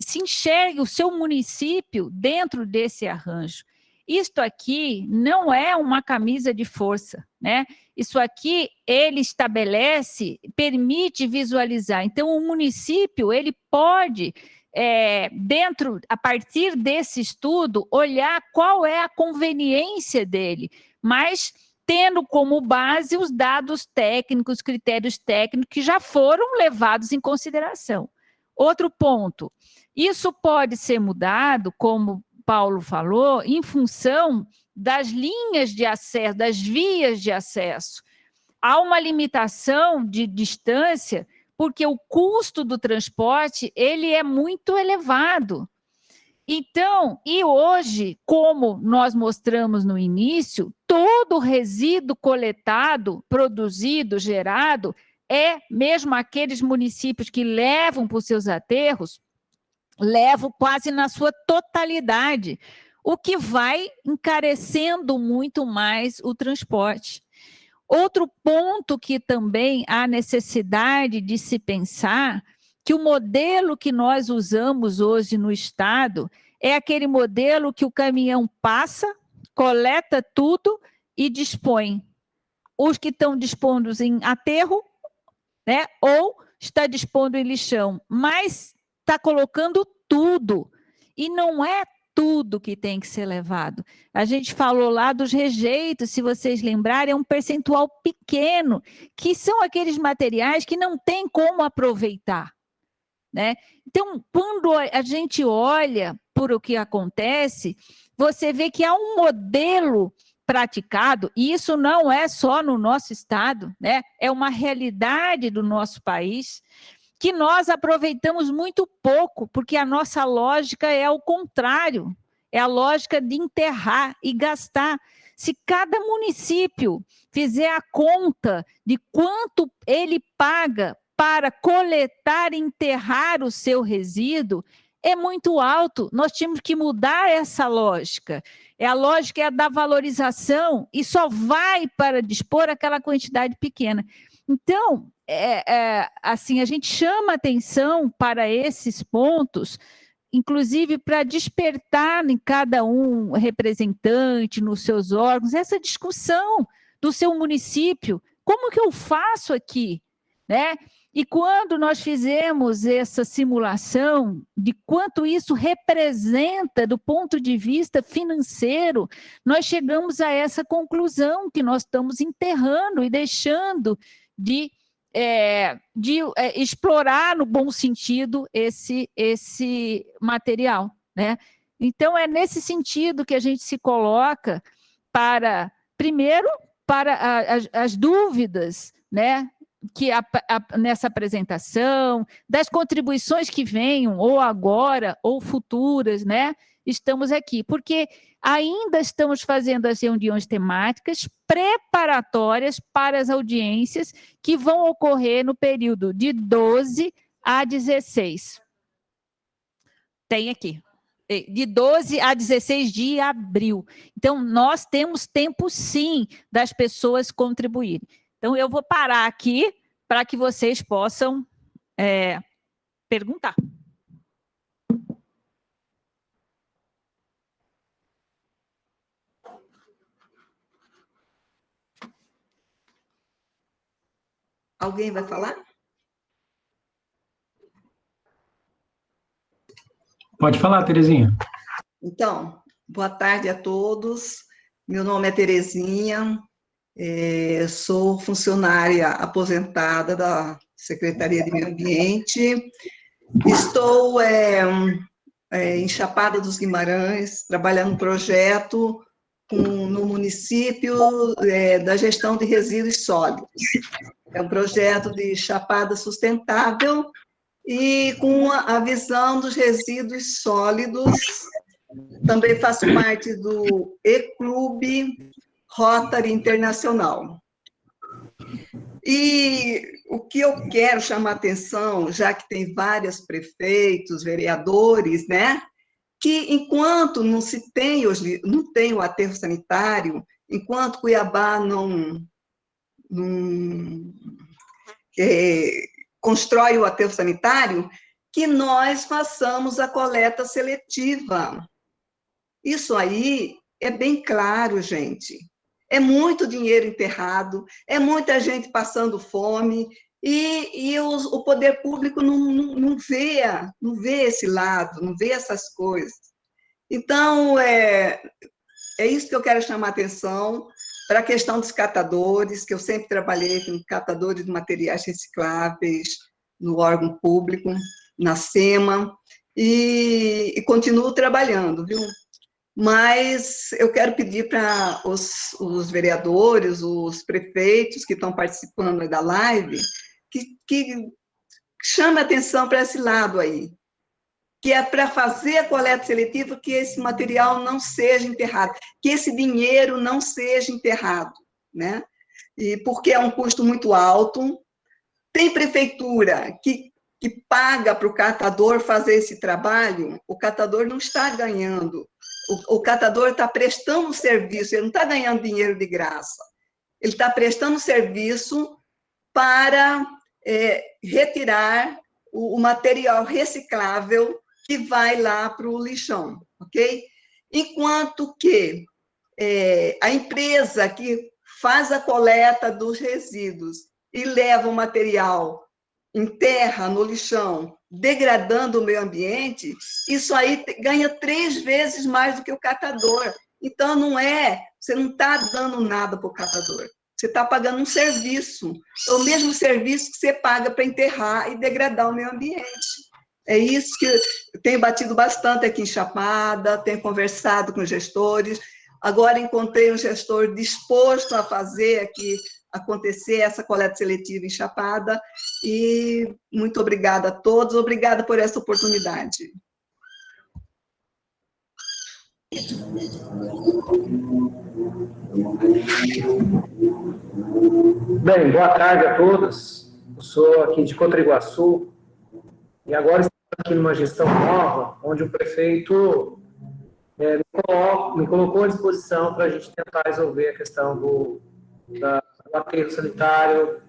Se enxergue o seu município dentro desse arranjo. Isto aqui não é uma camisa de força, né? Isso aqui, ele estabelece, permite visualizar. Então, o município, ele pode a partir desse estudo, olhar qual é a conveniência dele, mas tendo como base os dados técnicos, critérios técnicos que já foram levados em consideração. Outro ponto, isso pode ser mudado, como Paulo falou, em função das linhas de acesso, das vias de acesso. Há uma limitação de distância, porque o custo do transporte ele é muito elevado. Então, e hoje, como nós mostramos no início, todo resíduo coletado, produzido, gerado, mesmo aqueles municípios que levam para os seus aterros, levam quase na sua totalidade, o que vai encarecendo muito mais o transporte. Outro ponto que também há necessidade de se pensar, que o modelo que nós usamos hoje no Estado é aquele modelo que o caminhão passa, coleta tudo e dispõe. Os que estão dispondo em aterro, né, ou está dispondo em lixão, mas está colocando tudo. E não é tudo que tem que ser levado. A gente falou lá dos rejeitos, se vocês lembrarem, é um percentual pequeno, que são aqueles materiais que não tem como aproveitar, né? Então, quando a gente olha por o que acontece, você vê que há um modelo praticado, e isso não é só no nosso estado, né? É uma realidade do nosso país, que nós aproveitamos muito pouco, porque a nossa lógica é ao contrário, é a lógica de enterrar e gastar. Se cada município fizer a conta de quanto ele paga para coletar e enterrar o seu resíduo, é muito alto. Nós temos que mudar essa lógica. A lógica é da valorização e só vai para dispor aquela quantidade pequena. Então, assim, a gente chama atenção para esses pontos, inclusive para despertar em cada um representante, nos seus órgãos, essa discussão do seu município. Como que eu faço aqui, né? E quando nós fizemos essa simulação de quanto isso representa do ponto de vista financeiro, nós chegamos a essa conclusão que nós estamos enterrando e deixando de explorar no bom sentido esse material, né? Então, é nesse sentido que a gente se coloca primeiro, para as dúvidas, né? Que nessa apresentação, das contribuições que venham, ou agora, ou futuras, né? Estamos aqui, porque ainda estamos fazendo as reuniões temáticas preparatórias para as audiências que vão ocorrer no período de 12 a 16. Tem aqui. De 12 a 16 de abril. Então, nós temos tempo, sim, das pessoas contribuírem. Então, eu vou parar aqui para que vocês possam perguntar. Alguém vai falar? Pode falar, Terezinha. Então, boa tarde a todos. Meu nome é Terezinha, sou funcionária aposentada da Secretaria de Meio Ambiente. Estou em Chapada dos Guimarães, trabalhando no projeto no município da gestão de resíduos sólidos. É um projeto de Chapada sustentável e com a visão dos resíduos sólidos. Também faço parte do E-Clube Rotary Internacional. E o que eu quero chamar a atenção, já que tem vários prefeitos, vereadores, né, que enquanto não tem o aterro sanitário, enquanto Cuiabá não constrói o aterro sanitário, que nós façamos a coleta seletiva. Isso aí é bem claro, gente. É muito dinheiro enterrado, é muita gente passando fome, e o poder público não vê esse lado, não vê essas coisas. Então, é isso que eu quero chamar a atenção para a questão dos catadores, que eu sempre trabalhei com catadores de materiais recicláveis no órgão público, na SEMA, e continuo trabalhando, viu? Mas eu quero pedir para os vereadores, os prefeitos que estão participando da live, que chame atenção para esse lado aí, que é para fazer a coleta seletiva, que esse material não seja enterrado, que esse dinheiro não seja enterrado, né? E porque é um custo muito alto. Tem prefeitura que paga para o catador fazer esse trabalho, o catador não está ganhando, o catador está prestando serviço, ele não está ganhando dinheiro de graça, ele está prestando serviço para retirar o material reciclável que vai lá para o lixão, ok? Enquanto que a empresa que faz a coleta dos resíduos e leva o material, enterra no lixão, degradando o meio ambiente, isso aí ganha 3 vezes mais do que o catador. Então, você não está dando nada para o catador, você está pagando um serviço, é o mesmo serviço que você paga para enterrar e degradar o meio ambiente. É isso que eu tenho batido bastante aqui em Chapada, tenho conversado com gestores, agora encontrei um gestor disposto a fazer aqui acontecer essa coleta seletiva em Chapada, e muito obrigada a todos, obrigada por essa oportunidade. Bem, boa tarde a todos. Eu sou aqui de Cotriguaçu e agora estamos aqui numa gestão nova, onde o prefeito me colocou à disposição para a gente tentar resolver a questão do aterro sanitário,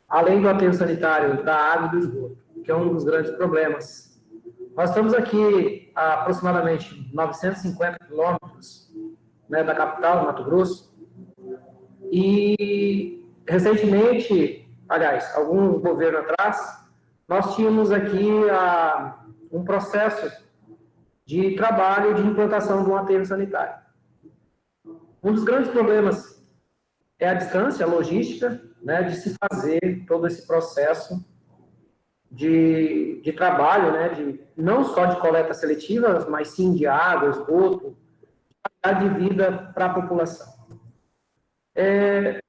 além do aterro sanitário, da água e do esgoto, que é um dos grandes problemas. Nós estamos aqui a aproximadamente 950 quilômetros, né, da capital, Mato Grosso, e recentemente, aliás, algum governo atrás, nós tínhamos aqui um processo de trabalho de implantação de um aterro sanitário. Um dos grandes problemas é a distância, a logística, né, de se fazer todo esse processo de trabalho, né, não só de coleta seletiva, mas sim de água, esgoto, de vida para a população. É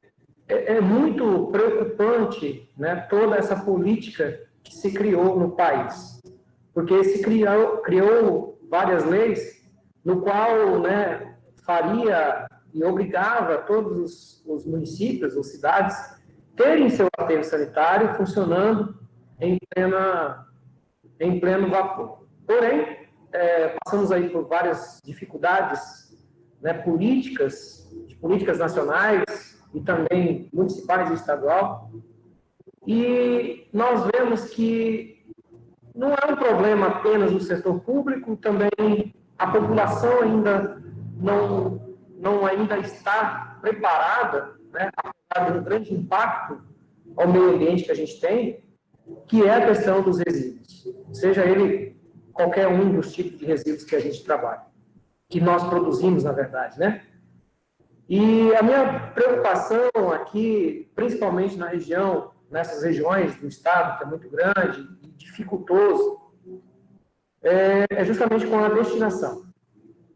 muito preocupante, né, toda essa política que se criou no país, porque se criou várias leis no qual, né, faria e obrigava todos os municípios ou cidades terem seu aterro sanitário funcionando em pleno vapor. Porém, passamos aí por várias dificuldades, né, políticas nacionais e também municipais e estadual, e nós vemos que não é um problema apenas do setor público, também a população ainda não ainda está preparada, né, apesar do grande impacto ao meio ambiente que a gente tem, que é a questão dos resíduos, seja ele qualquer um dos tipos de resíduos que a gente trabalha, que nós produzimos, na verdade, né? E a minha preocupação aqui, principalmente na região, nessas regiões do estado, que é muito grande e dificultoso, é justamente com a destinação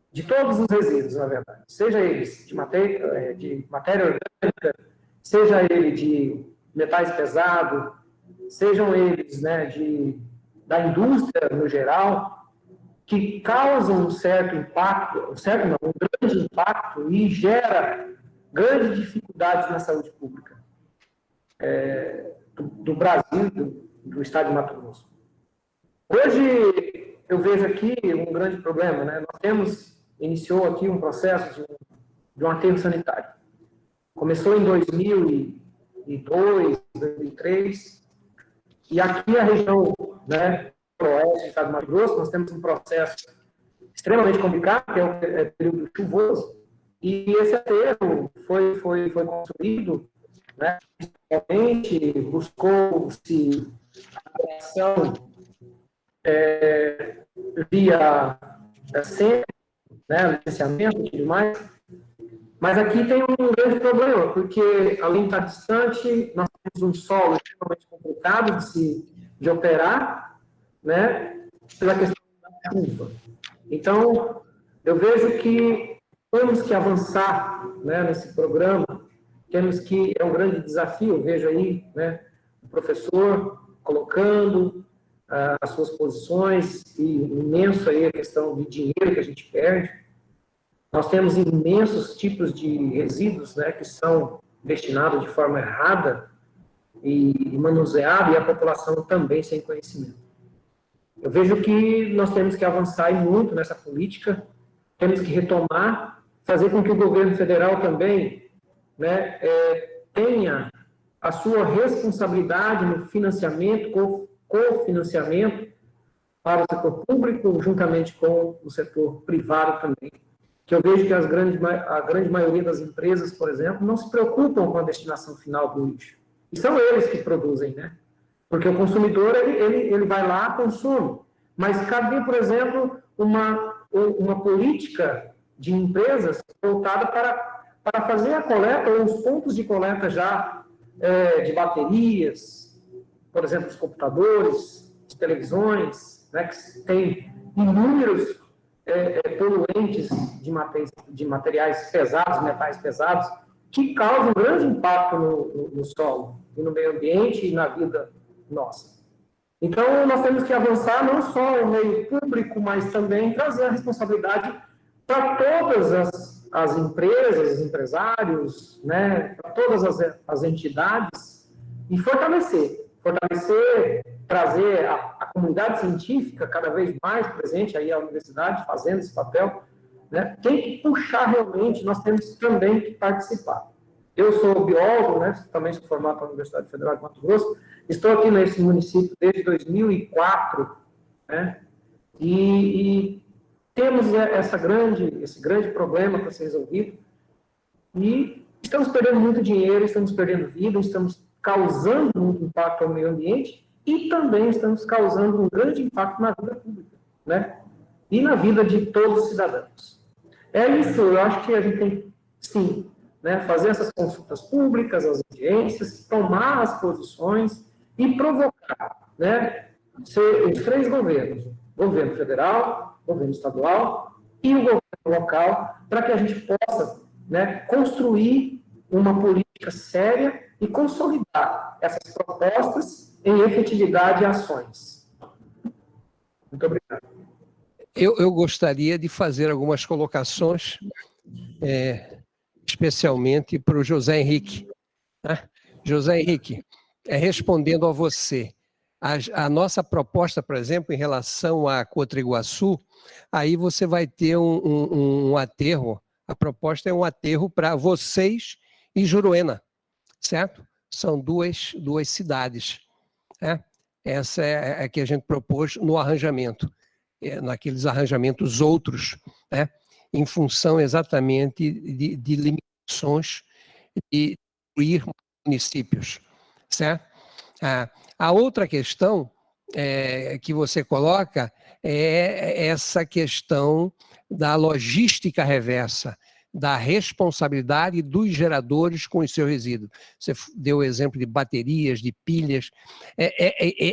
de todos os resíduos, na verdade, seja eles de matéria orgânica, seja ele de metais pesados, sejam eles, né, da indústria no geral, que causam um certo impacto, um grande impacto e gera grandes dificuldades na saúde pública do Brasil, do estado de Mato Grosso. Hoje, eu vejo aqui um grande problema, né? Iniciou aqui um processo de um aterro sanitário. Começou em 2002, 2003, e aqui a região, né, oeste do estado de Mato Grosso, nós temos um processo extremamente complicado, que é o período chuvoso, e esse aterro foi construído, né, realmente buscou-se a criação via centro, né, licenciamento e tudo mais. Mas aqui tem um grande problema, porque além de estar distante, nós temos um solo extremamente complicado de operar, né, pela questão da chuva. Então, eu vejo que temos que avançar, né, nesse programa, temos que, é um grande desafio, eu vejo aí, né, o professor colocando as suas posições, e imenso aí a questão de dinheiro que a gente perde. Nós temos imensos tipos de resíduos, né, que são destinados de forma errada e manuseados, e a população também sem conhecimento. Eu vejo que nós temos que avançar muito nessa política, temos que retomar, fazer com que o governo federal também, né, tenha a sua responsabilidade no financiamento, cofinanciamento para o setor público, juntamente com o setor privado também. Que eu vejo que a grande maioria das empresas, por exemplo, não se preocupam com a destinação final do lixo. E são eles que produzem, né? Porque o consumidor, ele vai lá, consome. Mas cadê, por exemplo, uma política de empresas voltada para fazer a coleta, ou os pontos de coleta já de baterias, por exemplo, os computadores, de televisões, né, que tem inúmeros poluentes de materiais pesados, metais pesados, que causam um grande impacto no solo, e no meio ambiente e na vida nossa. Então, nós temos que avançar não só no meio público, mas também trazer a responsabilidade para todas as empresas, os empresários, né, para todas as entidades, e fortalecer, trazer a comunidade científica cada vez mais presente, aí a universidade fazendo esse papel, né, tem que puxar realmente, nós temos também que participar. Eu sou biólogo, né, também sou formado pela Universidade Federal de Mato Grosso, estou aqui nesse município desde 2004, né, e temos esse grande problema para ser resolvido, e estamos perdendo muito dinheiro, estamos perdendo vida, estamos causando muito impacto ao meio ambiente e também estamos causando um grande impacto na vida pública, né? E na vida de todos os cidadãos. É isso, eu acho que a gente tem, sim, né, fazer essas consultas públicas, as audiências, tomar as posições e provocar, né, os três governos, governo federal, governo estadual e o governo local, para que a gente possa, né, construir uma política séria e consolidar essas propostas em efetividade e ações. Muito obrigado. Eu gostaria de fazer algumas colocações, especialmente para o José Henrique. Né? José Henrique, respondendo a você, a nossa proposta, por exemplo, em relação a Cotriguaçu, aí você vai ter um aterro, a proposta é um aterro para vocês e Juruena, certo? São duas cidades. Né? Essa é a que a gente propôs no arranjamento, naqueles arranjamentos outros, né? Em função exatamente de limitações de incluir municípios, certo? A outra questão que você coloca é essa questão da logística reversa, da responsabilidade dos geradores com os seus resíduos. Você deu o exemplo de baterias, de pilhas.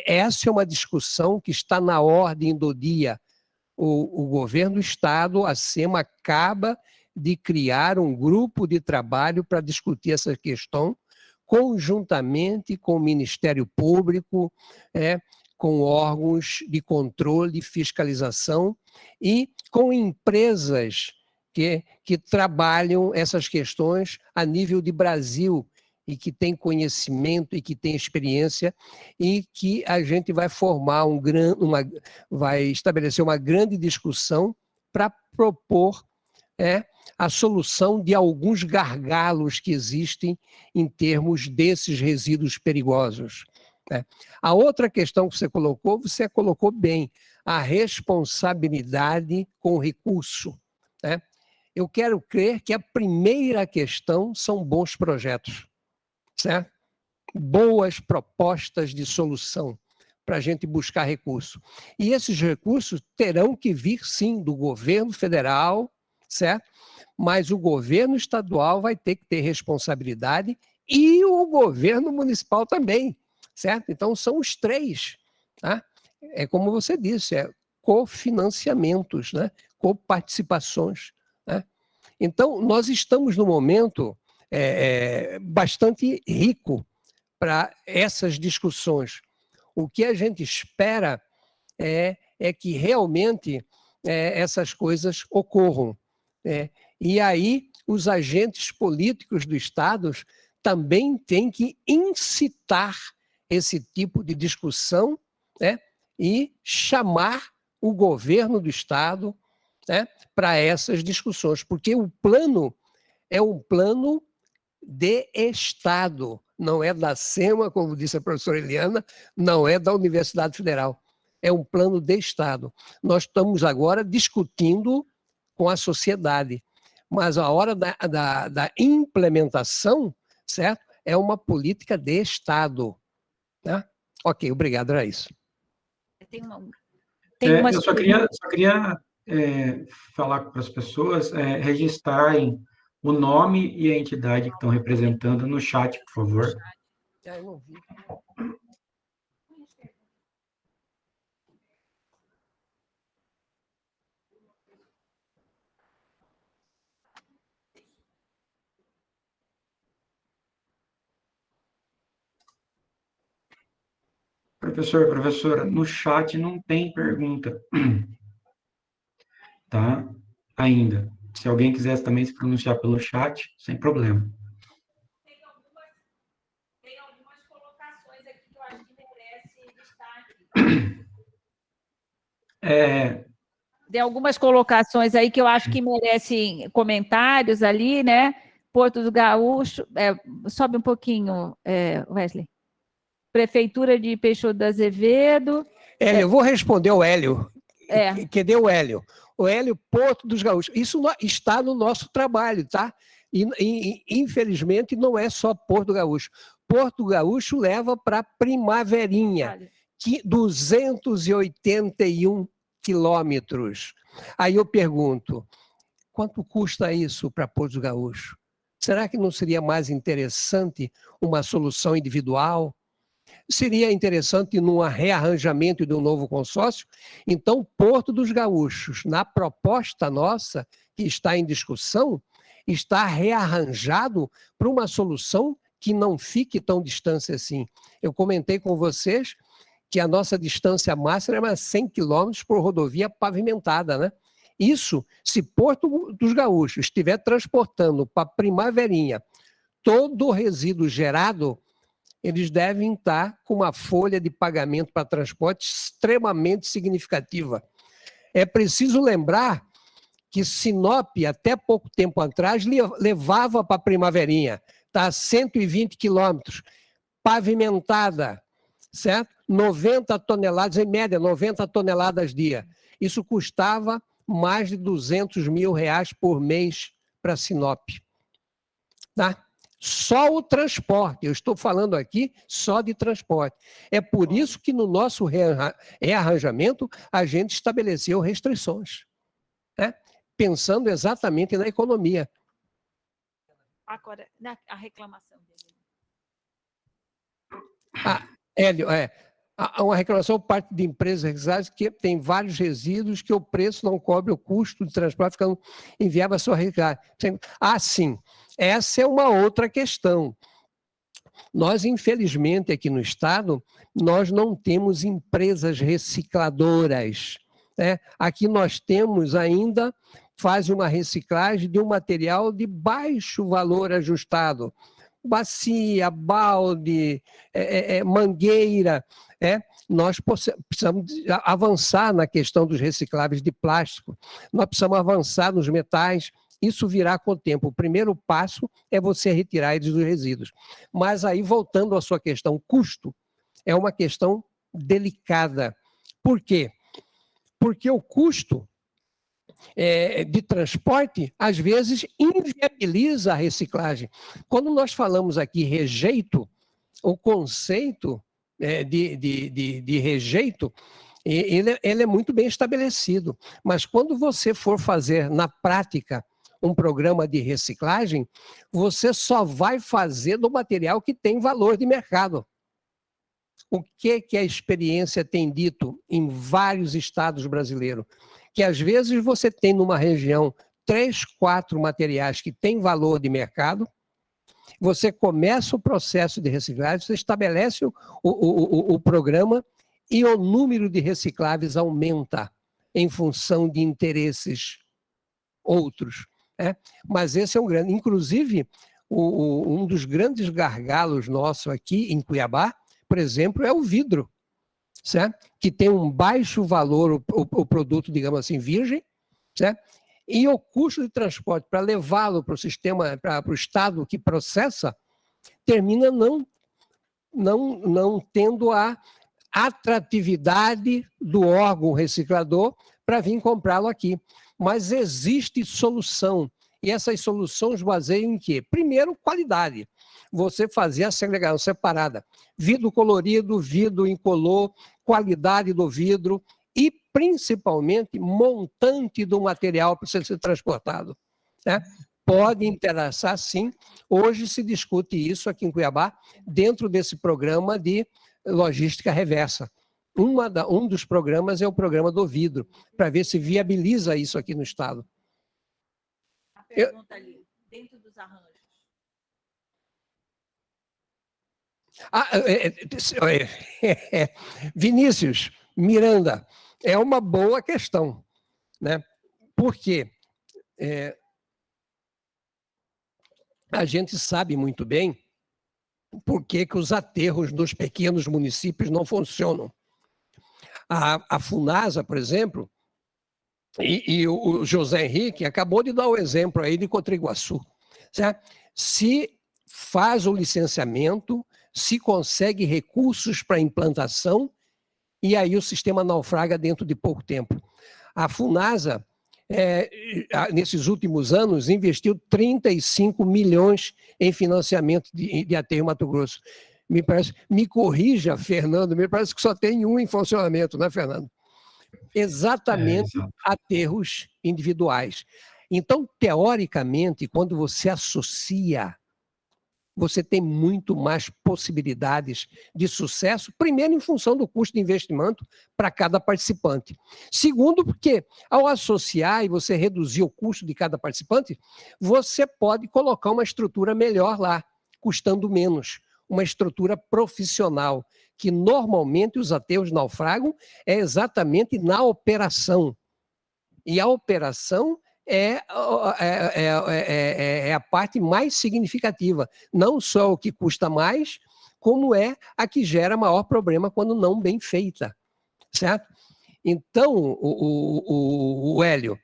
Essa é uma discussão que está na ordem do dia. O governo do Estado, a SEMA, acaba de criar um grupo de trabalho para discutir essa questão, conjuntamente com o Ministério Público, com órgãos de controle e fiscalização e com empresas que trabalham essas questões a nível de Brasil e que tem conhecimento e que tem experiência, e que a gente vai formar vai estabelecer uma grande discussão para propor a solução de alguns gargalos que existem em termos desses resíduos perigosos. A outra questão que você colocou bem, a responsabilidade com o recurso. Eu quero crer que a primeira questão são bons projetos, certo? boas propostas de solução para a gente buscar recurso. E esses recursos terão que vir, sim, do governo federal, certo? Mas o governo estadual vai ter que ter responsabilidade e o governo municipal também, certo? Então, são os três, tá? É como você disse, é cofinanciamentos, né? Coparticipações, né? Então, nós estamos num momento bastante rico para essas discussões. O que a gente espera é que realmente essas coisas ocorram. E aí, os agentes políticos do Estado também têm que incitar esse tipo de discussão, né, e chamar o governo do Estado, né, para essas discussões, porque o plano é um plano de Estado, não é da SEMA, como disse a professora Eliana, não é da Universidade Federal, é um plano de Estado. Nós estamos agora discutindo com a sociedade, mas a hora da implementação, certo? É uma política de Estado. Né? Ok, obrigado, era isso. Eu só queria falar para as pessoas registrarem o nome e a entidade que estão representando no chat, por favor. Eu não vi. Professor, professora, no chat não tem pergunta, tá? Ainda. Se alguém quisesse também se pronunciar pelo chat, sem problema. Tem algumas colocações aqui que eu acho que merece destaque. Tem algumas colocações aí que eu acho que merecem comentários ali, né? Porto do Gaúcho, sobe um pouquinho, Wesley. Prefeitura de Peixoto do Azevedo. Hélio, eu vou responder ao Hélio. Cadê o Hélio? O Hélio, Porto dos Gaúchos. Isso está no nosso trabalho, tá? E infelizmente, não é só Porto do Gaúcho. Porto do Gaúcho leva para Primaverinha, 281 quilômetros. Aí eu pergunto, quanto custa isso para Porto do Gaúcho? Será que não seria mais interessante uma solução individual? Seria interessante num rearranjamento de um novo consórcio? Então, Porto dos Gaúchos, na proposta nossa, que está em discussão, está rearranjado para uma solução que não fique tão distante assim. Eu comentei com vocês que a nossa distância máxima é 100 quilômetros por rodovia pavimentada, né? Isso, se Porto dos Gaúchos estiver transportando para Primaverinha todo o resíduo gerado, eles devem estar com uma folha de pagamento para transporte extremamente significativa. É preciso lembrar que Sinop, até pouco tempo atrás, levava para Primaverinha, está a 120 quilômetros, pavimentada, certo? 90 toneladas, em média, 90 toneladas dia. Isso custava mais de R$200 mil por mês para Sinop. Tá? Só o transporte, eu estou falando aqui só de transporte. É por isso que no nosso rearranjamento a gente estabeleceu restrições, né? Pensando exatamente na economia. Agora, a reclamação dele. Hélio, há uma reclamação por parte de empresas que tem vários resíduos que o preço não cobre o custo de transporte, ficando inviável a sua reciclagem. Sim, essa é uma outra questão. Nós, infelizmente, aqui no Estado, nós não temos empresas recicladoras, né? Aqui nós temos ainda, faz uma reciclagem de um material de baixo valor ajustado. Bacia, balde, mangueira. Nós precisamos avançar na questão dos recicláveis de plástico, nós precisamos avançar nos metais, isso virá com o tempo. O primeiro passo é você retirar eles dos resíduos. Mas aí, voltando à sua questão, custo é uma questão delicada. Por quê? Porque o custo de transporte, às vezes, inviabiliza a reciclagem. Quando nós falamos aqui rejeito, o conceito de rejeito, ele é muito bem estabelecido. Mas quando você for fazer na prática um programa de reciclagem, você só vai fazer do material que tem valor de mercado. O que a experiência tem dito em vários estados brasileiros? Que às vezes você tem numa região 3, 4 materiais que têm valor de mercado, você começa o processo de reciclagem, você estabelece o programa e o número de recicláveis aumenta em função de interesses outros. Né? Mas esse é um grande... Inclusive, um dos grandes gargalos nossos aqui em Cuiabá, por exemplo, é o vidro, certo? Que tem um baixo valor, o produto, digamos assim, virgem, certo? E o custo de transporte para levá-lo para o sistema, para o estado que processa, termina não tendo a atratividade do órgão reciclador para vir comprá-lo aqui. Mas existe solução. E essas soluções baseiam em quê? Primeiro, qualidade. Você fazer a segregação separada. Vidro colorido, vidro incolor, qualidade do vidro e, principalmente, montante do material para ser transportado. Né? Pode interessar, sim. Hoje se discute isso aqui em Cuiabá, dentro desse programa de logística reversa. Um dos programas é o programa do vidro, para ver se viabiliza isso aqui no estado. A pergunta ali, dentro dos arranjos. Vinícius, Miranda, é uma boa questão, né? Porque a gente sabe muito bem por que os aterros dos pequenos municípios não funcionam. A Funasa, por exemplo, e o José Henrique acabou de dar o exemplo aí de Cotriguaçu. Certo? Se faz o licenciamento, se consegue recursos para implantação, e aí o sistema naufraga dentro de pouco tempo. A Funasa, nesses últimos anos, investiu 35 milhões em financiamento de aterro Mato Grosso. Me corrija, Fernando, me parece que só tem um em funcionamento, né, Fernando? Exatamente aterros individuais. Então, teoricamente, quando você associa, você tem muito mais possibilidades de sucesso, primeiro, em função do custo de investimento para cada participante. Segundo, porque ao associar e você reduzir o custo de cada participante, você pode colocar uma estrutura melhor lá, custando menos, uma estrutura profissional, que normalmente os aterros naufragam exatamente na operação. E a operação é a parte mais significativa. Não só o que custa mais, como é a que gera maior problema quando não bem feita. Certo? Então, o Hélio,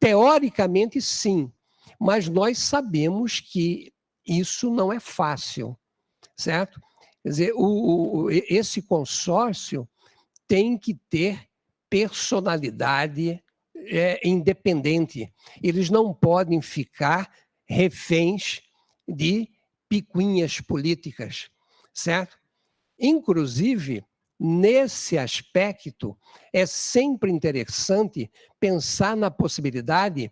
teoricamente sim, mas nós sabemos que isso não é fácil, certo? Quer dizer, esse consórcio tem que ter personalidade independente. Eles não podem ficar reféns de picuinhas políticas, certo? Inclusive, nesse aspecto, é sempre interessante pensar na possibilidade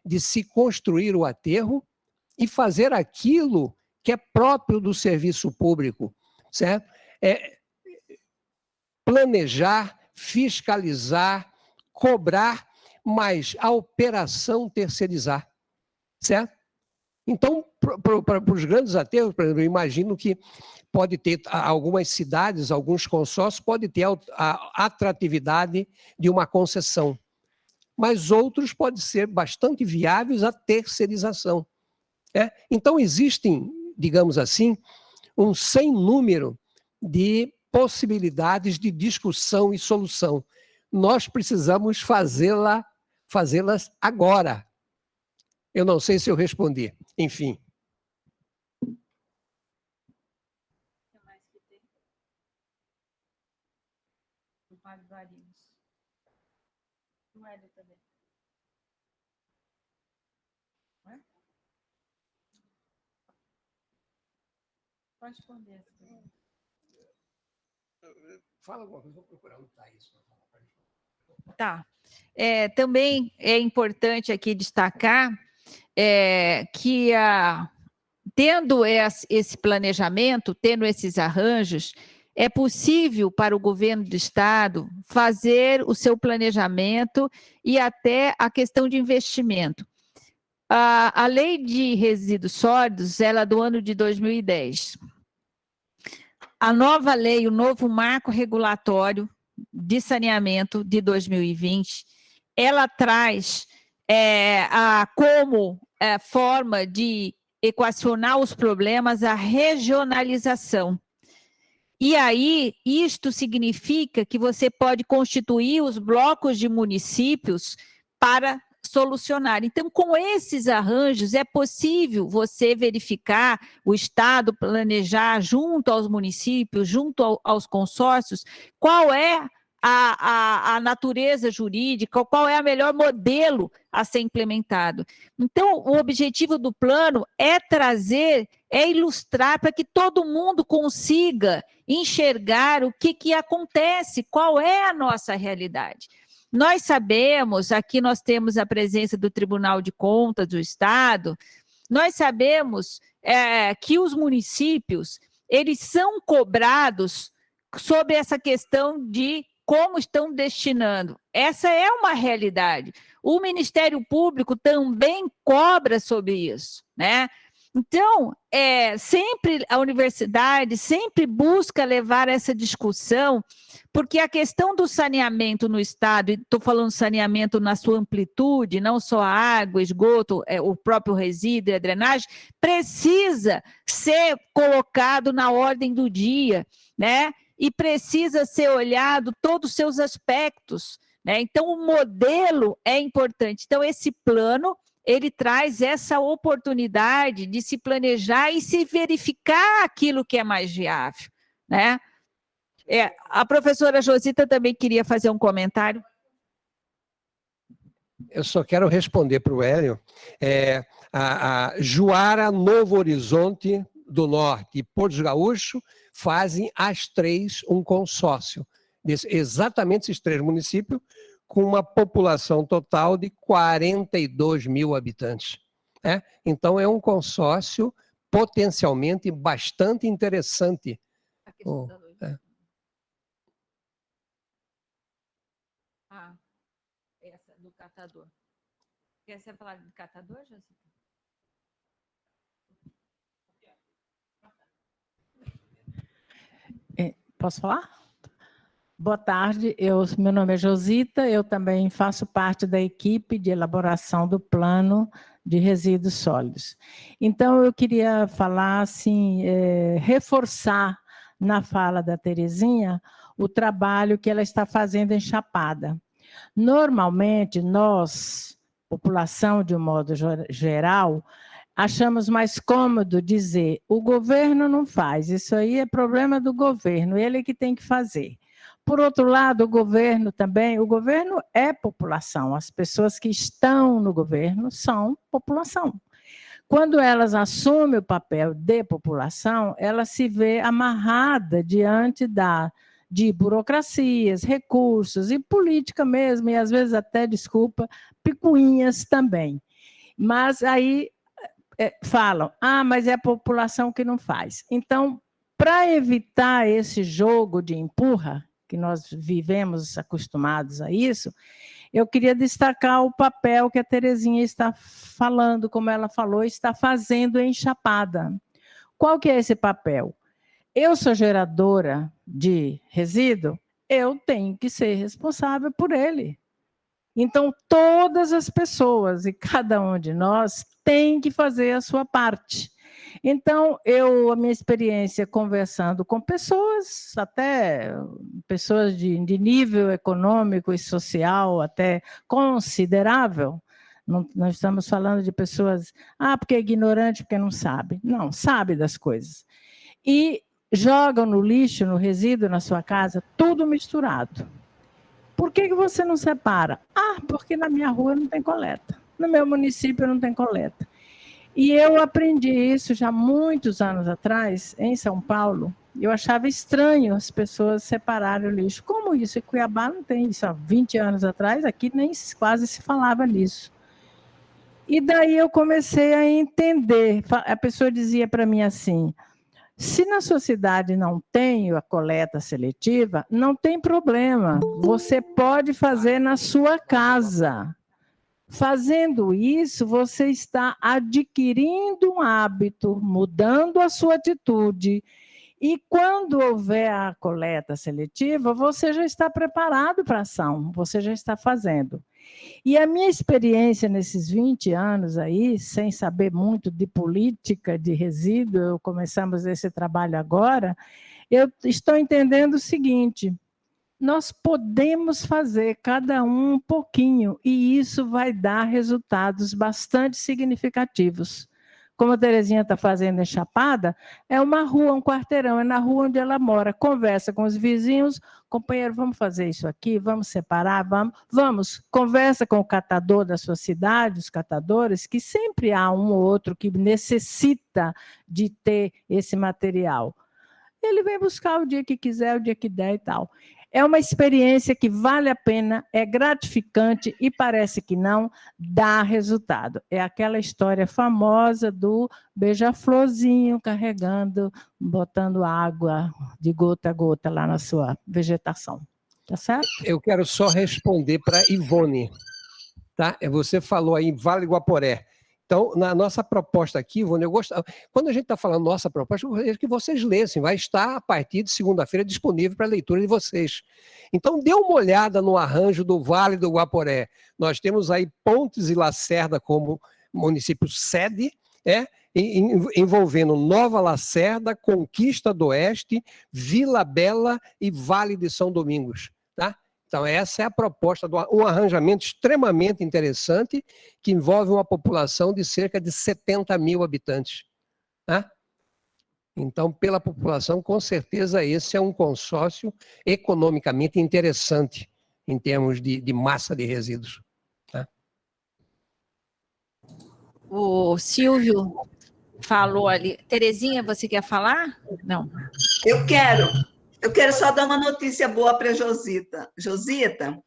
de se construir o aterro e fazer aquilo que é próprio do serviço público, certo? Planejar, fiscalizar, cobrar, mas a operação terceirizar, certo? Então, para os grandes aterros, por exemplo, eu imagino que pode ter algumas cidades, alguns consórcios, pode ter a atratividade de uma concessão, mas outros podem ser bastante viáveis a terceirização. Então, existem, digamos assim, um sem número de possibilidades de discussão e solução. Nós precisamos fazê-las agora. Eu não sei se eu respondi. Enfim. O que mais que tem? O Mário Varinhos. O Hélio também. Pode responder. Fala alguma coisa, vou procurar onde está isso. Tá. Também é importante aqui destacar que, tendo esse planejamento, tendo esses arranjos, é possível para o governo do Estado fazer o seu planejamento e até a questão de investimento. A lei de resíduos sólidos, ela é do ano de 2010. A nova lei, o novo marco regulatório de saneamento de 2020, ela traz como forma de equacionar os problemas a regionalização. E aí, isto significa que você pode constituir os blocos de municípios para solucionar. Então, com esses arranjos, é possível você verificar, o Estado planejar junto aos municípios, junto aos consórcios, qual é a natureza jurídica, qual é o melhor modelo a ser implementado. Então, o objetivo do plano é trazer, é ilustrar para que todo mundo consiga enxergar o que acontece, qual é a nossa realidade. Nós sabemos, aqui nós temos a presença do Tribunal de Contas do Estado, nós sabemos que os municípios, eles são cobrados sobre essa questão de como estão destinando. Essa é uma realidade. O Ministério Público também cobra sobre isso, né? Então, sempre a universidade sempre busca levar essa discussão, porque a questão do saneamento no Estado, e estou falando saneamento na sua amplitude, não só a água, esgoto, o próprio resíduo e a drenagem, precisa ser colocado na ordem do dia, né? E precisa ser olhado todos os seus aspectos, né? Então, o modelo é importante. Então, esse plano, ele traz essa oportunidade de se planejar e se verificar aquilo que é mais viável, né? A professora Josita também queria fazer um comentário. Eu só quero responder para o Hélio. A Juara, Novo Horizonte do Norte e Porto Gaúcho fazem as três um consórcio. Exatamente esses três municípios, com uma população total de 42 mil habitantes. Então, é um consórcio potencialmente bastante interessante. Essa do catador. Quer você falar do catador, José? Posso falar? Boa tarde, meu nome é Josita, eu também faço parte da equipe de elaboração do plano de resíduos sólidos. Então, eu queria falar, assim, reforçar na fala da Terezinha o trabalho que ela está fazendo em Chapada. Normalmente, nós, população de um modo geral, achamos mais cômodo dizer, o governo não faz, isso aí é problema do governo, ele é que tem que fazer. Por outro lado, o governo também, o governo é população, as pessoas que estão no governo são população. Quando elas assumem o papel de população, ela se vê amarrada diante de burocracias, recursos e política mesmo, e às vezes até, desculpa, picuinhas também. Mas aí falam, mas é a população que não faz. Então, para evitar esse jogo de empurra, que nós vivemos acostumados a isso, eu queria destacar o papel que a Terezinha está falando, como ela falou, está fazendo em Chapada. Qual que é esse papel? Eu sou geradora de resíduo, eu tenho que ser responsável por ele. Então, todas as pessoas e cada um de nós tem que fazer a sua parte. Então, a minha experiência conversando com pessoas, até pessoas de nível econômico e social até considerável, não estamos falando de pessoas, porque é ignorante, porque não sabe. Não, sabe das coisas. E jogam no lixo, no resíduo, na sua casa, tudo misturado. Por que você não separa? Porque na minha rua não tem coleta, no meu município não tem coleta. E eu aprendi isso já muitos anos atrás, em São Paulo. Eu achava estranho as pessoas separarem o lixo. Como isso? Em Cuiabá não tem isso. Há 20 anos atrás, aqui nem quase se falava nisso. E daí eu comecei a entender. A pessoa dizia para mim assim, se na sua cidade não tem a coleta seletiva, não tem problema. Você pode fazer na sua casa. Fazendo isso, você está adquirindo um hábito, mudando a sua atitude. E quando houver a coleta seletiva, você já está preparado para a ação, você já está fazendo. E a minha experiência nesses 20 anos aí, sem saber muito de política de resíduo, começamos esse trabalho agora, eu estou entendendo o seguinte: nós podemos fazer cada um pouquinho, e isso vai dar resultados bastante significativos. Como a Terezinha está fazendo em Chapada, é uma rua, um quarteirão, é na rua onde ela mora. Conversa com os vizinhos, companheiro, vamos fazer isso aqui, vamos separar, vamos. Conversa com o catador da sua cidade, os catadores, que sempre há um ou outro que necessita de ter esse material. Ele vem buscar o dia que quiser, o dia que der e tal. É uma experiência que vale a pena, é gratificante e parece que não dá resultado. É aquela história famosa do beija-florzinho carregando, botando água de gota a gota lá na sua vegetação. Tá certo? Eu quero só responder para Ivone. Tá? Você falou aí Vale Guaporé. Então, na nossa proposta aqui, Ivone, eu gosto. Quando a gente está falando nossa proposta, eu gostaria que vocês lessem. Vai estar, a partir de segunda-feira, disponível para leitura de vocês. Então, dê uma olhada no arranjo do Vale do Guaporé. Nós temos aí Pontes e Lacerda como município sede, envolvendo Nova Lacerda, Conquista do Oeste, Vila Bela e Vale de São Domingos. Tá? Então, essa é a proposta, um arranjamento extremamente interessante que envolve uma população de cerca de 70 mil habitantes. Tá? Então, pela população, com certeza, esse é um consórcio economicamente interessante em termos de massa de resíduos. Tá? O Silvio falou ali. Terezinha, você quer falar? Não. Eu quero só dar uma notícia boa para a Josita. Josita,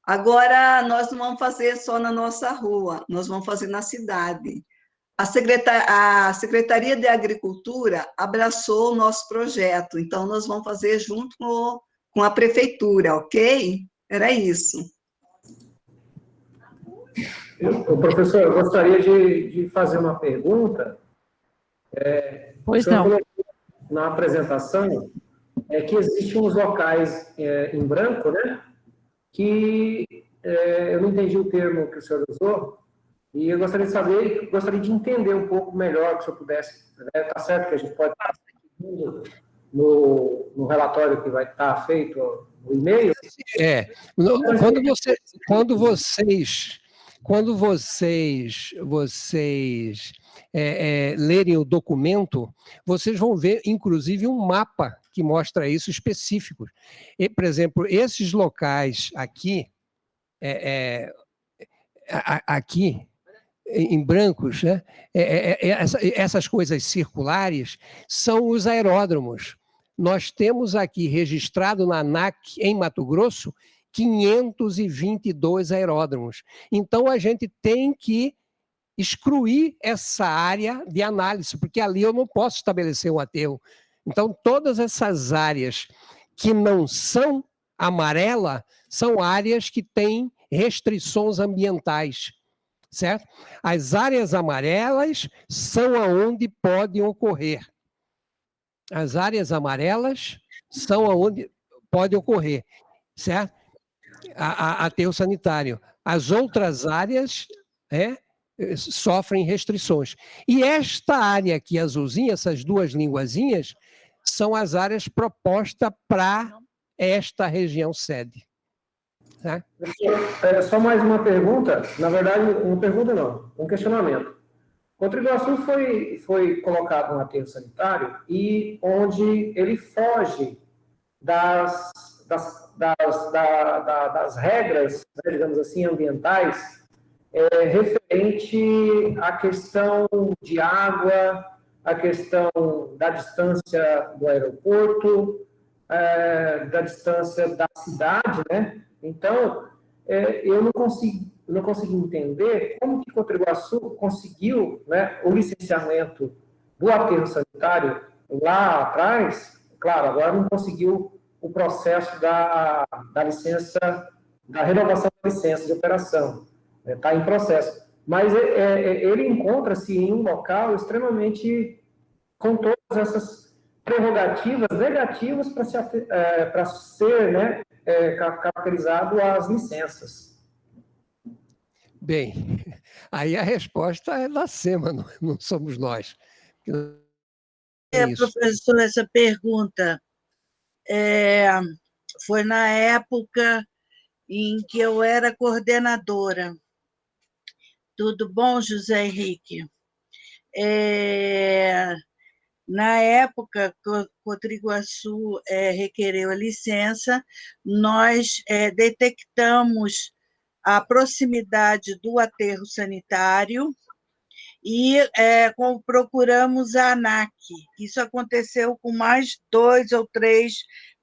agora nós não vamos fazer só na nossa rua, nós vamos fazer na cidade. A Secretaria de Agricultura abraçou o nosso projeto, então nós vamos fazer junto com a prefeitura, ok? Era isso. Professor, eu gostaria de fazer uma pergunta. Pois não. Na apresentação, que existem uns locais em branco, né? Que eu não entendi o termo que o senhor usou, e eu gostaria de saber, gostaria de entender um pouco melhor, que o senhor pudesse. Tá certo que a gente pode estar no relatório que vai estar feito no e-mail? Quando vocês lerem o documento, vocês vão ver, inclusive, um mapa que mostra isso específico. E, por exemplo, esses locais aqui, aqui em brancos, né? Essas coisas circulares são os aeródromos. Nós temos aqui registrado na ANAC, em Mato Grosso, 522 aeródromos. Então, a gente tem que excluir essa área de análise, porque ali eu não posso estabelecer um aterro. Então, todas essas áreas que não são amarela são áreas que têm restrições ambientais, certo? As áreas amarelas são aonde podem ocorrer. As áreas amarelas são aonde pode ocorrer, certo? Aterro sanitário. As outras áreas sofrem restrições. E esta área aqui, azulzinha, essas duas linguazinhas, são as áreas propostas para esta região sede. Tá? Só mais uma pergunta, na verdade, uma pergunta não, um questionamento. Contribuação foi colocado um aterro sanitário e onde ele foge das regras, né, digamos assim, ambientais, referente à questão de água, a questão da distância do aeroporto, da distância da cidade, né? Então, eu não consigo entender como que Contra Iguaçu conseguiu, né, o licenciamento do aterro sanitário lá atrás. Claro, agora não conseguiu o processo da licença, da renovação da licença de operação. Está em processo. Mas ele encontra-se em um local extremamente com todas essas prerrogativas negativas para ser, né, caracterizado as licenças. Bem, aí a resposta é da SEMA, não somos nós. Professor, essa pergunta foi na época em que eu era coordenadora. Tudo bom, José Henrique? Na época que o Contra Iguaçu requereu a licença, nós detectamos a proximidade do aterro sanitário e procuramos a ANAC. Isso aconteceu com mais 2 ou 3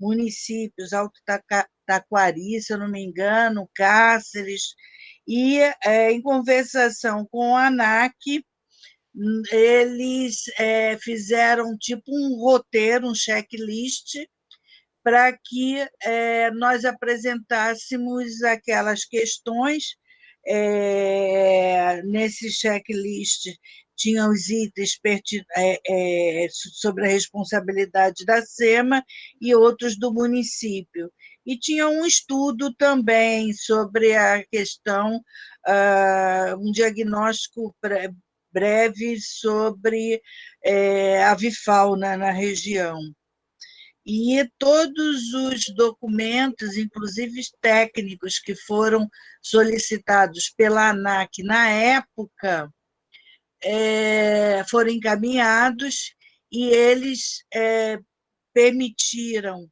municípios, Alto Taquari, se eu não me engano, Cáceres, e em conversação com a ANAC, eles fizeram tipo um roteiro, um checklist, para que nós apresentássemos aquelas questões. Nesse checklist tinham os itens sobre a responsabilidade da SEMA e outros do município. E tinha um estudo também sobre a questão, um diagnóstico breve sobre a avifauna na região. E todos os documentos, inclusive técnicos, que foram solicitados pela ANAC na época, foram encaminhados e eles permitiram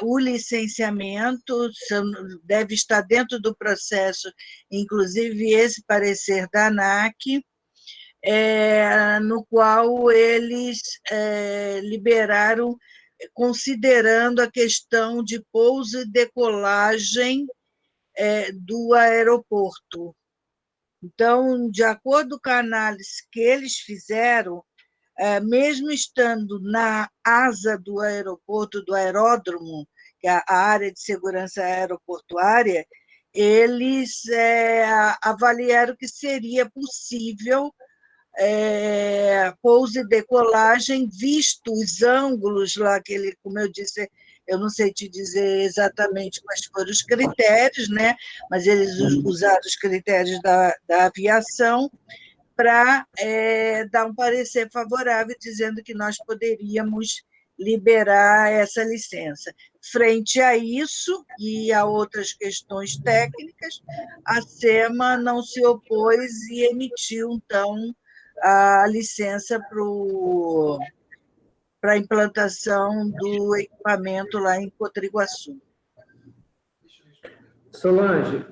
o licenciamento, deve estar dentro do processo, inclusive esse parecer da ANAC, no qual eles liberaram, considerando a questão de pouso e decolagem do aeroporto. Então, de acordo com a análise que eles fizeram, mesmo estando na asa do aeroporto, do aeródromo, que é a área de segurança aeroportuária, eles avaliaram que seria possível pouso e decolagem, visto os ângulos lá, que ele, como eu disse, eu não sei te dizer exatamente quais foram os critérios, né? Mas eles usaram os critérios da aviação para dar um parecer favorável, dizendo que nós poderíamos liberar essa licença. Frente a isso e a outras questões técnicas, a SEMA não se opôs e emitiu, então, a licença para a implantação do equipamento lá em Contra Iguaçu. Solange...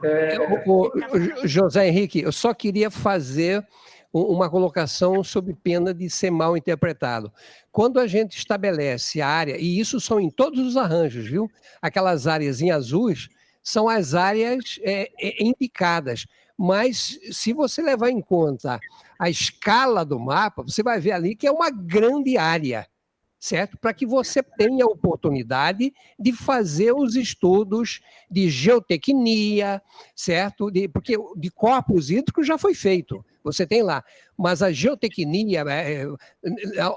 José Henrique, eu só queria fazer uma colocação sob pena de ser mal interpretado. Quando a gente estabelece a área, e isso são em todos os arranjos, viu? Aquelas áreas em azuis são as áreas indicadas, mas se você levar em conta a escala do mapa, você vai ver ali que é uma grande área, certo? Para que você tenha a oportunidade de fazer os estudos de geotecnia, certo? Porque de corpos hídricos já foi feito, você tem lá. Mas a geotecnia,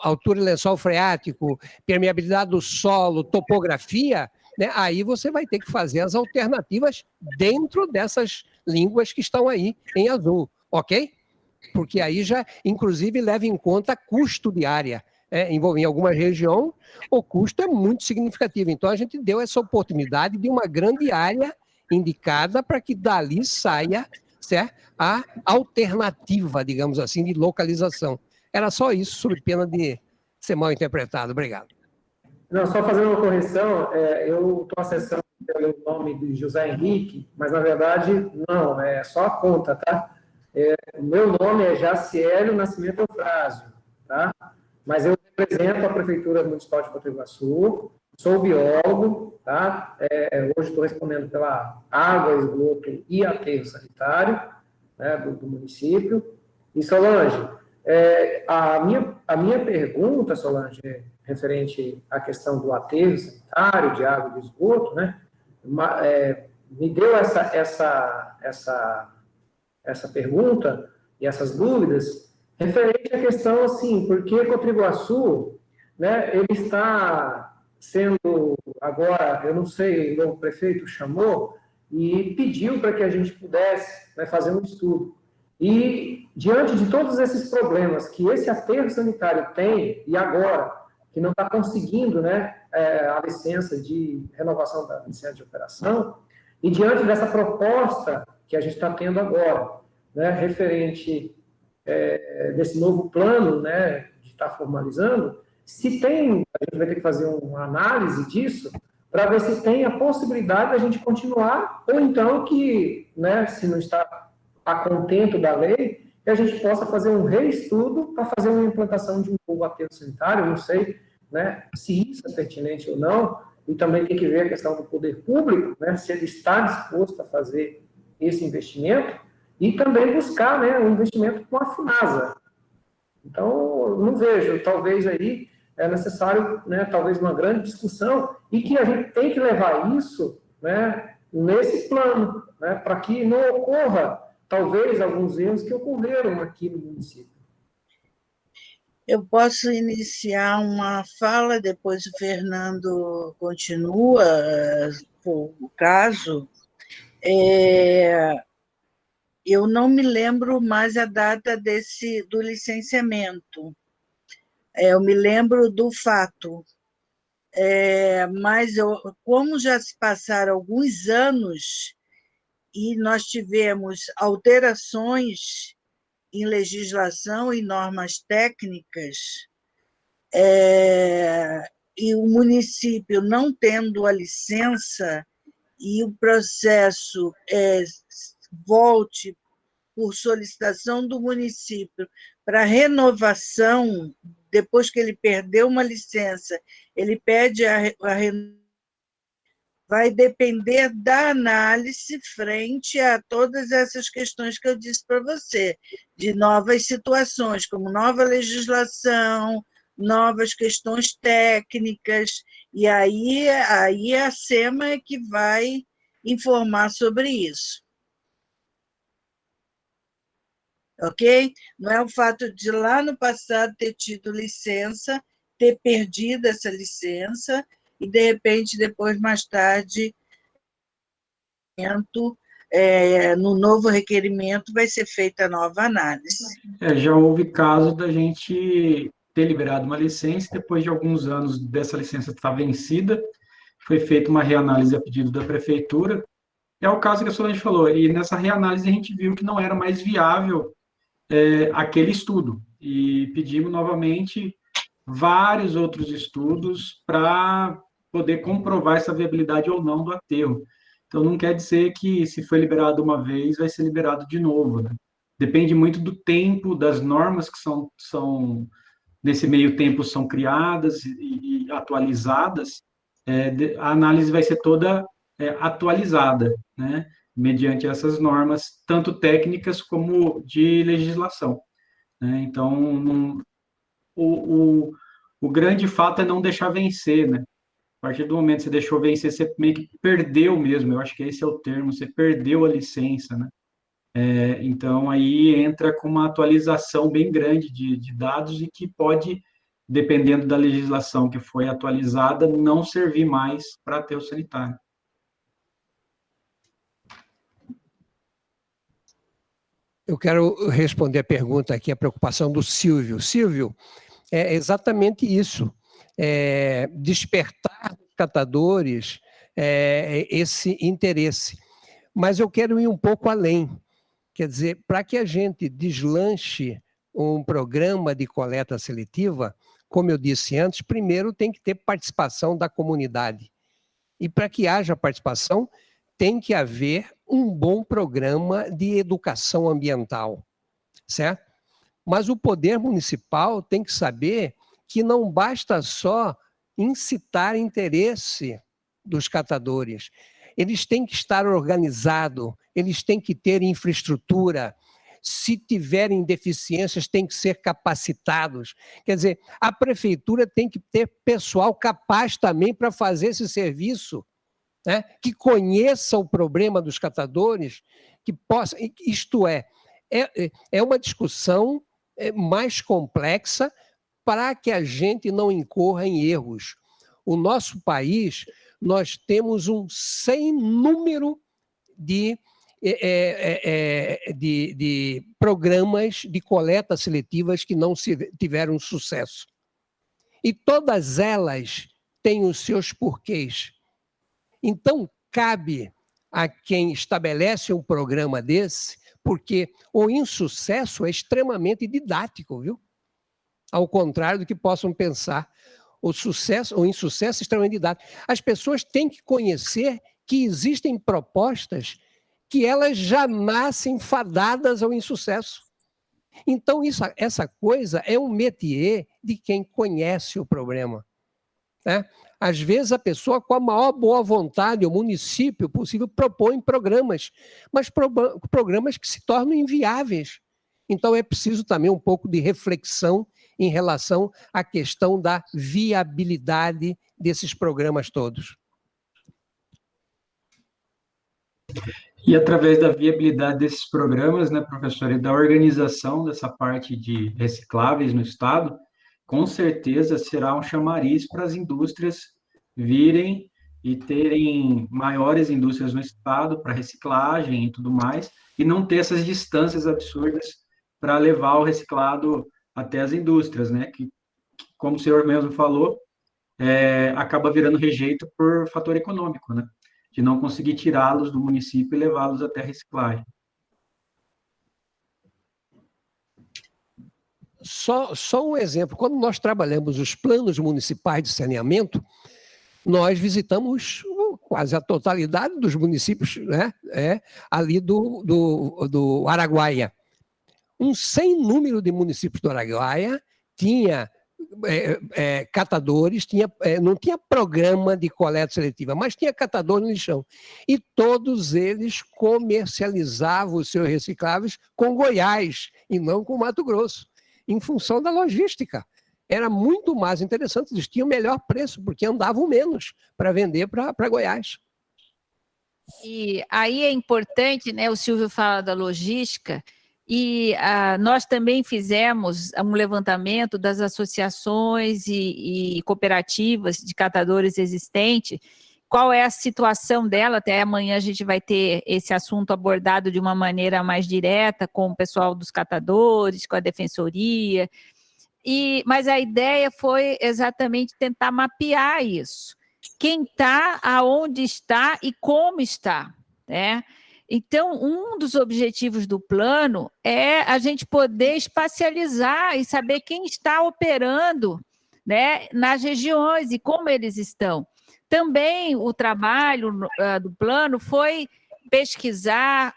altura de lençol freático, permeabilidade do solo, topografia, né? Aí você vai ter que fazer as alternativas dentro dessas línguas que estão aí em azul, ok? Porque aí já, inclusive, leva em conta custo de área. Em alguma região, o custo é muito significativo. Então, a gente deu essa oportunidade de uma grande área indicada para que dali saia, certo, a alternativa, digamos assim, de localização. Era só isso, sob pena de ser mal interpretado. Obrigado. Não, só fazendo uma correção, eu estou acessando pelo nome de José Henrique, mas na verdade não, é só a conta, tá? O meu nome é Jaciélio Nascimento Eufrásio, tá? Mas eu represento a Prefeitura Municipal de Foz do Iguaçu, sou biólogo, tá? Hoje estou respondendo pela água, esgoto e aterro sanitário, né, do município. E Solange, a minha pergunta, Solange, referente à questão do aterro sanitário, de água e de esgoto, né, me deu essa pergunta e essas dúvidas referente à questão, assim, porque Foz do Iguaçu, né, ele está sendo, agora, eu não sei, o novo prefeito chamou e pediu para que a gente pudesse, né, fazer um estudo. E, diante de todos esses problemas que esse aterro sanitário tem, e agora, que não está conseguindo, né, a licença de renovação da licença de operação, e diante dessa proposta que a gente está tendo agora, né, referente desse novo plano, né, de estar formalizando, se tem, a gente vai ter que fazer uma análise disso, para ver se tem a possibilidade de a gente continuar, ou então que, né, se não está a contento da lei, que a gente possa fazer um reestudo para fazer uma implantação de um novo aterro sanitário, não sei, né, se isso é pertinente ou não, e também tem que ver a questão do poder público, né, se ele está disposto a fazer esse investimento, e também buscar, né, um investimento com a FUNASA. Então, não vejo, talvez aí é necessário, né, talvez uma grande discussão, e que a gente tem que levar isso, né, nesse plano, né, para que não ocorra, talvez, alguns erros que ocorreram aqui no município. Eu posso iniciar uma fala, depois o Fernando continua, por o caso. Eu não me lembro mais a data do licenciamento. Eu me lembro do fato. Mas, como já se passaram alguns anos e nós tivemos alterações em legislação e normas técnicas, e o município não tendo a licença e o processo volte por solicitação do município para renovação, depois que ele perdeu uma licença, ele pede a renovação, vai depender da análise frente a todas essas questões que eu disse para você, de novas situações, como nova legislação, novas questões técnicas, e aí a SEMA é que vai informar sobre isso. Ok? Não é o fato de lá no passado ter tido licença, ter perdido essa licença, e, de repente, depois, mais tarde, no novo requerimento, vai ser feita a nova análise. Já houve caso da gente ter liberado uma licença, depois de alguns anos dessa licença estar vencida, foi feita uma reanálise a pedido da prefeitura. É o caso que a Solange falou, e nessa reanálise a gente viu que não era mais viável aquele estudo, e pedimos novamente vários outros estudos para poder comprovar essa viabilidade ou não do aterro. Então, não quer dizer que, se foi liberado uma vez, vai ser liberado de novo, né? Depende muito do tempo, das normas que são nesse meio tempo, são criadas e atualizadas. A análise vai ser toda atualizada, né? Mediante essas normas, tanto técnicas como de legislação, né? Então, o grande fato é não deixar vencer, né? A partir do momento que você deixou vencer, você meio que perdeu mesmo, eu acho que esse é o termo, você perdeu a licença, né? Então, aí entra com uma atualização bem grande de dados e que pode, dependendo da legislação que foi atualizada, não servir mais para aterro sanitário. Eu quero responder a pergunta aqui, a preocupação do Silvio. Silvio, é exatamente isso. Despertar dos catadores esse interesse. Mas eu quero ir um pouco além. Quer dizer, para que a gente deslanche um programa de coleta seletiva, como eu disse antes, primeiro tem que ter participação da comunidade. E para que haja participação, tem que haver um bom programa de educação ambiental, certo? Mas o poder municipal tem que saber que não basta só incitar interesse dos catadores. Eles têm que estar organizados, eles têm que ter infraestrutura. Se tiverem deficiências, têm que ser capacitados. Quer dizer, a prefeitura tem que ter pessoal capaz também para fazer esse serviço, né? Que conheça o problema dos catadores, que possa... Isto é uma discussão mais complexa para que a gente não incorra em erros. O nosso país, nós temos um sem número de programas de coleta seletivas que não tiveram sucesso. E todas elas têm os seus porquês. Então, cabe a quem estabelece um programa desse, porque o insucesso é extremamente didático, viu? Ao contrário do que possam pensar. O insucesso é extremamente didático. As pessoas têm que conhecer que existem propostas que elas já nascem fadadas ao insucesso. Então, essa coisa é um métier de quem conhece o problema, né? Às vezes, a pessoa, com a maior boa vontade, o município possível, propõe programas, mas programas que se tornam inviáveis. Então, é preciso também um pouco de reflexão em relação à questão da viabilidade desses programas todos. E através da viabilidade desses programas, né, professor, e da organização dessa parte de recicláveis no Estado, com certeza será um chamariz para as indústrias virem e terem maiores indústrias no Estado para reciclagem e tudo mais, e não ter essas distâncias absurdas para levar o reciclado até as indústrias, né, que como o senhor mesmo falou, acaba virando rejeito por fator econômico, né, de não conseguir tirá-los do município e levá-los até a reciclagem. Só um exemplo, quando nós trabalhamos os planos municipais de saneamento, nós visitamos quase a totalidade dos municípios, né, ali do Araguaia. Um sem número de municípios do Araguaia tinha catadores, não tinha programa de coleta seletiva, mas tinha catador no lixão. E todos eles comercializavam os seus recicláveis com Goiás e não com Mato Grosso, em função da logística. Era muito mais interessante, eles tinham melhor preço, porque andavam menos para vender para Goiás. E aí é importante, né, o Silvio fala da logística, e nós também fizemos um levantamento das associações e cooperativas de catadores existentes, qual é a situação dela, até amanhã a gente vai ter esse assunto abordado de uma maneira mais direta com o pessoal dos catadores, com a defensoria, mas a ideia foi exatamente tentar mapear isso, quem está, aonde está e como está, né? Então, um dos objetivos do plano é a gente poder espacializar e saber quem está operando, né, nas regiões e como eles estão. Também o trabalho do plano foi pesquisar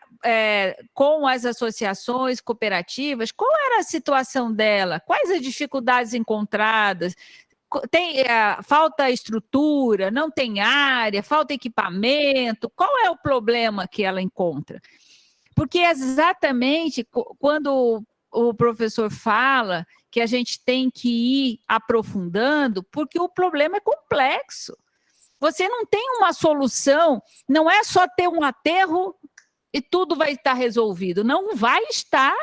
com as associações cooperativas qual era a situação dela, quais as dificuldades encontradas. Falta estrutura, não tem área, falta equipamento, qual é o problema que ela encontra? Porque exatamente quando o professor fala que a gente tem que ir aprofundando, porque o problema é complexo. Você não tem uma solução, não é só ter um aterro e tudo vai estar resolvido, não vai estar.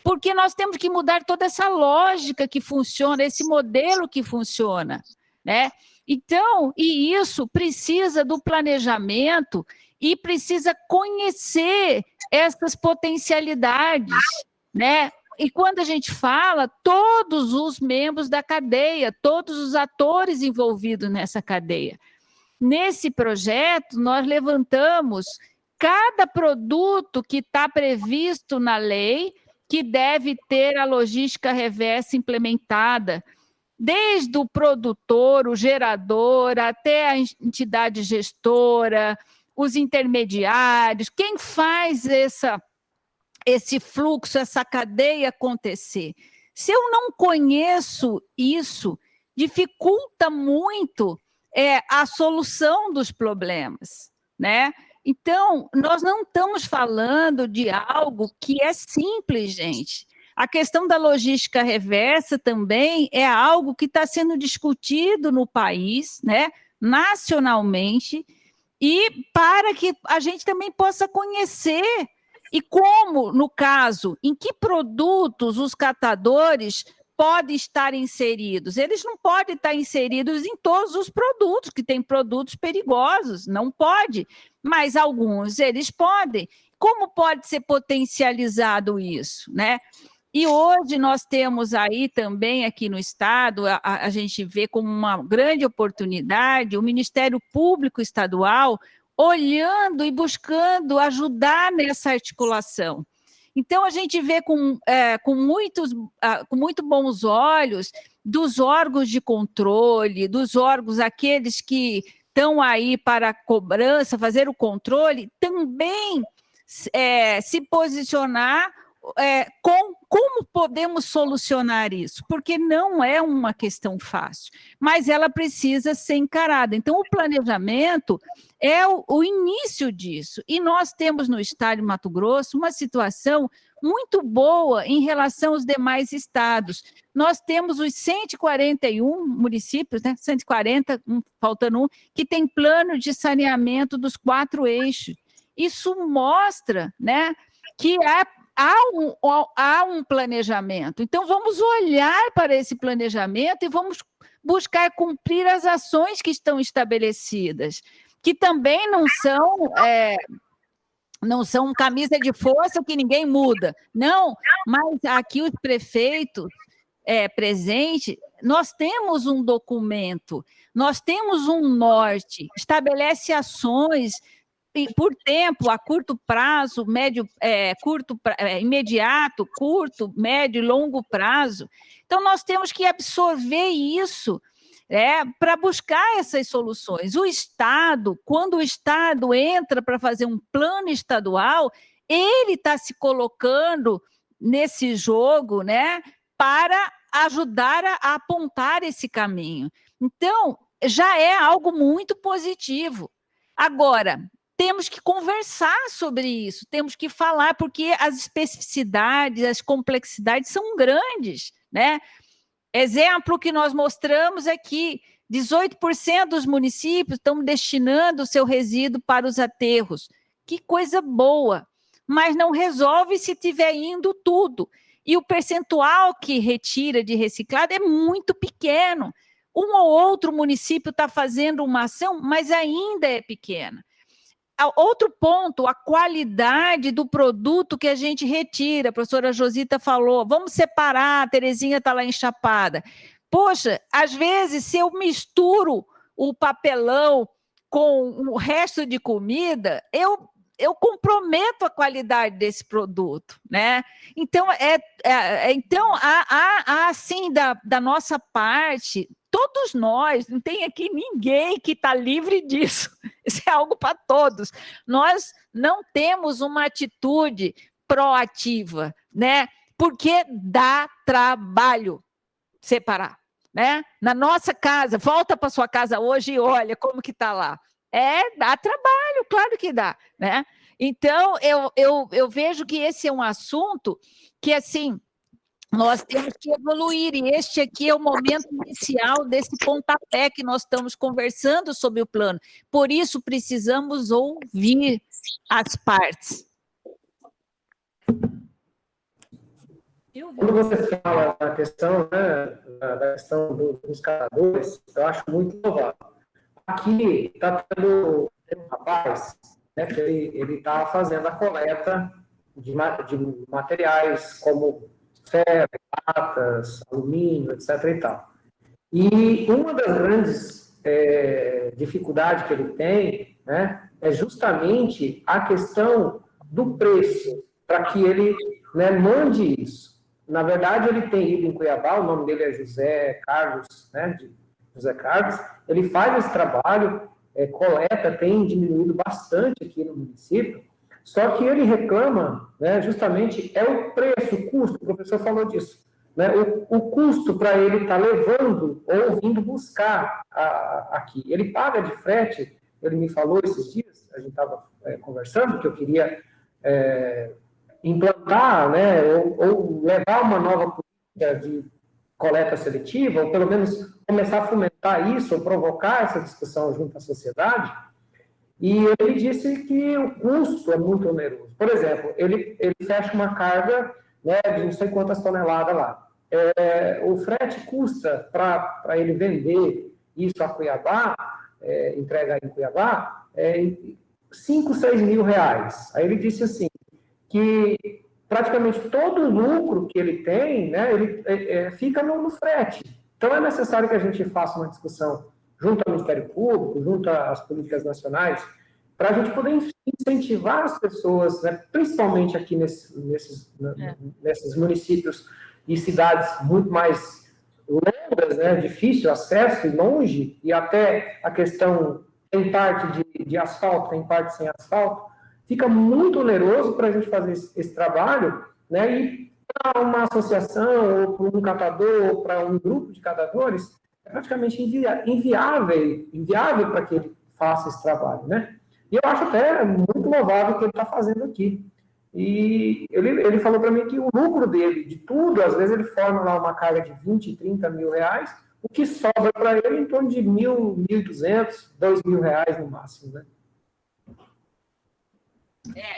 Porque nós temos que mudar toda essa lógica que funciona, esse modelo que funciona, né? Então, e isso precisa do planejamento e precisa conhecer essas potencialidades, né? E quando a gente fala, todos os membros da cadeia, todos os atores envolvidos nessa cadeia. Nesse projeto, nós levantamos cada produto que está previsto na lei, que deve ter a logística reversa implementada desde o produtor, o gerador, até a entidade gestora, os intermediários, quem faz esse fluxo, essa cadeia acontecer. Se eu não conheço isso, dificulta muito a solução dos problemas, né? Então, nós não estamos falando de algo que é simples, gente. A questão da logística reversa também é algo que está sendo discutido no país, né, nacionalmente, e para que a gente também possa conhecer e como, no caso, em que produtos os catadores podem estar inseridos. Eles não podem estar inseridos em todos os produtos, que tem produtos perigosos, não pode, mas alguns eles podem. Como pode ser potencializado isso, né? E hoje nós temos aí também aqui no Estado, a gente vê como uma grande oportunidade o Ministério Público Estadual olhando e buscando ajudar nessa articulação. Então, a gente vê com muito bons olhos dos órgãos de controle, dos órgãos, aqueles que estão aí para a cobrança, fazer o controle, também se posicionar como podemos solucionar isso, porque não é uma questão fácil, mas ela precisa ser encarada. Então, o planejamento é o início disso, e nós temos no estado de Mato Grosso uma situação muito boa em relação aos demais estados. Nós temos os 141 municípios, né, 140, faltando um, que tem plano de saneamento dos 4 eixos. Isso mostra, né, que há um planejamento. Então, vamos olhar para esse planejamento e vamos buscar cumprir as ações que estão estabelecidas, que também não são camisa de força que ninguém muda. Não, mas aqui os prefeitos presentes, nós temos um documento, nós temos um norte, estabelece ações por tempo, a curto prazo, médio, imediato, curto, médio e longo prazo. Então, nós temos que absorver isso para buscar essas soluções. O Estado, quando o Estado entra para fazer um plano estadual, ele está se colocando nesse jogo, né, para ajudar a apontar esse caminho. Então, já é algo muito positivo. Agora, temos que conversar sobre isso, temos que falar, porque as especificidades, as complexidades são grandes, né? Exemplo que nós mostramos é que 18% dos municípios estão destinando o seu resíduo para os aterros. Que coisa boa, mas não resolve se tiver indo tudo. E o percentual que retira de reciclado é muito pequeno. Um ou outro município está fazendo uma ação, mas ainda é pequena. Outro ponto, a qualidade do produto que a gente retira. A professora Josita falou, vamos separar, a Terezinha está lá enchapada. Poxa, às vezes, se eu misturo o papelão com o resto de comida, eu comprometo a qualidade desse produto, né? Então, assim, da nossa parte, todos nós, não tem aqui ninguém que está livre disso. Isso é algo para todos. Nós não temos uma atitude proativa, né? Porque dá trabalho separar, né? Na nossa casa, volta para sua casa hoje e olha como que está lá. Dá trabalho, claro que dá, né? Então, eu vejo que esse é um assunto que, assim, nós temos que evoluir, e este aqui é o momento inicial desse pontapé que nós estamos conversando sobre o plano. Por isso, precisamos ouvir as partes. Quando você fala da questão, né, da questão dos catadores, eu acho muito louvável. Aqui está tendo um rapaz, né, que ele está fazendo a coleta de materiais como ferro, latas, alumínio, etc. e tal. E uma das grandes dificuldades que ele tem, né, é justamente a questão do preço, para que ele, né, mande isso. Na verdade, ele tem ido em Cuiabá, o nome dele é José Carlos, né, José Carlos. Ele faz esse trabalho, coleta, tem diminuído bastante aqui no município, só que ele reclama, né, justamente, é o preço, o custo, o professor falou disso, né, o custo para ele estar levando ou vindo buscar aqui. Ele paga de frete, ele me falou esses dias, a gente estava conversando, que eu queria implantar, né, ou levar uma nova política de coleta seletiva, ou pelo menos começar a fomentar isso, ou provocar essa discussão junto à sociedade. E ele disse que o custo é muito oneroso. Por exemplo, ele fecha uma carga, né, de não sei quantas toneladas lá. O frete custa, para ele vender isso a Cuiabá, entregar em Cuiabá, 5, 6 mil reais. Aí ele disse assim, que praticamente todo o lucro que ele tem, né, ele fica no frete. Então, é necessário que a gente faça uma discussão junto ao Ministério Público, junto às políticas nacionais, para a gente poder incentivar as pessoas, né, principalmente aqui nesses municípios e cidades muito mais longas, né, difícil acesso e longe, e até a questão, tem parte de asfalto, tem parte sem asfalto, fica muito oneroso para a gente fazer esse trabalho, né, e para uma associação, ou para um catador, ou para um grupo de catadores, é praticamente inviável para que ele faça esse trabalho, né? E eu acho até muito louvável o que ele está fazendo aqui. E ele falou para mim que o lucro dele, de tudo, às vezes ele forma lá uma carga de 20, 30 mil reais, o que sobra para ele em torno de 1.000, 1.200, 2.000 reais no máximo, né?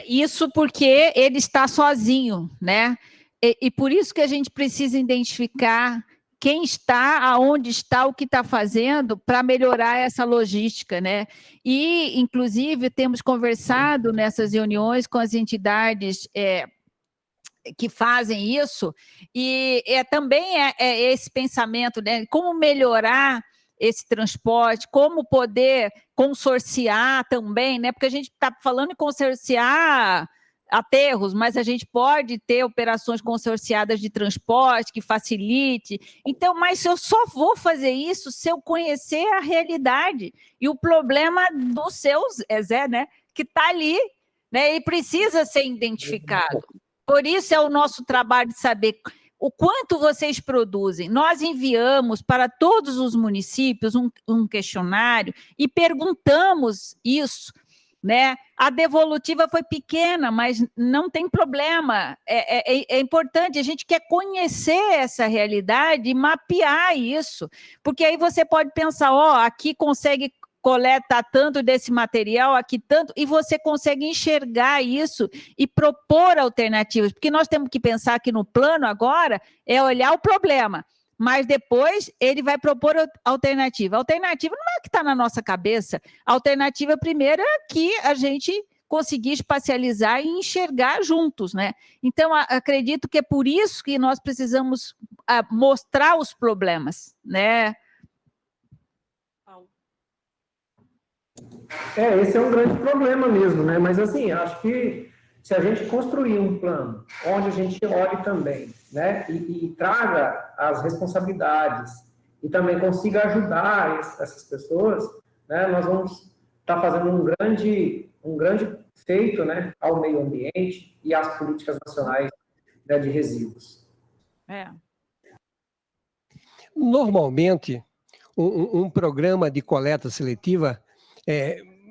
Isso porque ele está sozinho, né? E por isso que a gente precisa identificar quem está, aonde está, o que está fazendo para melhorar essa logística, né? E, inclusive, temos conversado nessas reuniões com as entidades que fazem isso, e também esse pensamento, né? Como melhorar esse transporte, como poder consorciar também, né? Porque a gente está falando em consorciar aterros, mas a gente pode ter operações consorciadas de transporte que facilite. Então, mas eu só vou fazer isso se eu conhecer a realidade e o problema do seu Zé, né? Que está ali, né? E precisa ser identificado. Por isso é o nosso trabalho de saber o quanto vocês produzem. Nós enviamos para todos os municípios um questionário e perguntamos isso, né? A devolutiva foi pequena, mas não tem problema. É importante, a gente quer conhecer essa realidade e mapear isso, porque aí você pode pensar, aqui consegue coletar tanto desse material, aqui tanto, e você consegue enxergar isso e propor alternativas, porque nós temos que pensar que no plano agora é olhar o problema, mas depois ele vai propor alternativa. A alternativa não é o que está na nossa cabeça, a alternativa primeiro é que a gente conseguir espacializar e enxergar juntos, né? Então, acredito que é por isso que nós precisamos mostrar os problemas, né? Esse é um grande problema mesmo, né? Mas, assim, acho que se a gente construir um plano onde a gente olhe também, né, e traga as responsabilidades e também consiga ajudar essas pessoas, né, nós vamos estar fazendo um grande feito, né, ao meio ambiente e às políticas nacionais, né, de resíduos. Normalmente, um programa de coleta seletiva,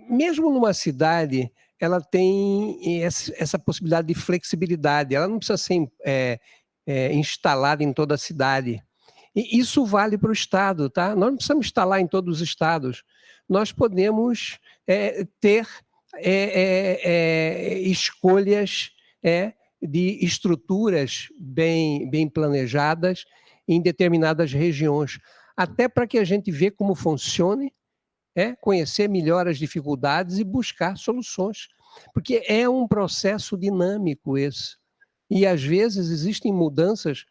mesmo numa cidade, ela tem essa possibilidade de flexibilidade, ela não precisa ser instalada em toda a cidade. E isso vale para o Estado, tá? Nós não precisamos instalar em todos os estados, nós podemos ter escolhas de estruturas bem planejadas em determinadas regiões, até para que a gente veja como funcione, conhecer melhor as dificuldades e buscar soluções, porque é um processo dinâmico esse, e às vezes existem mudanças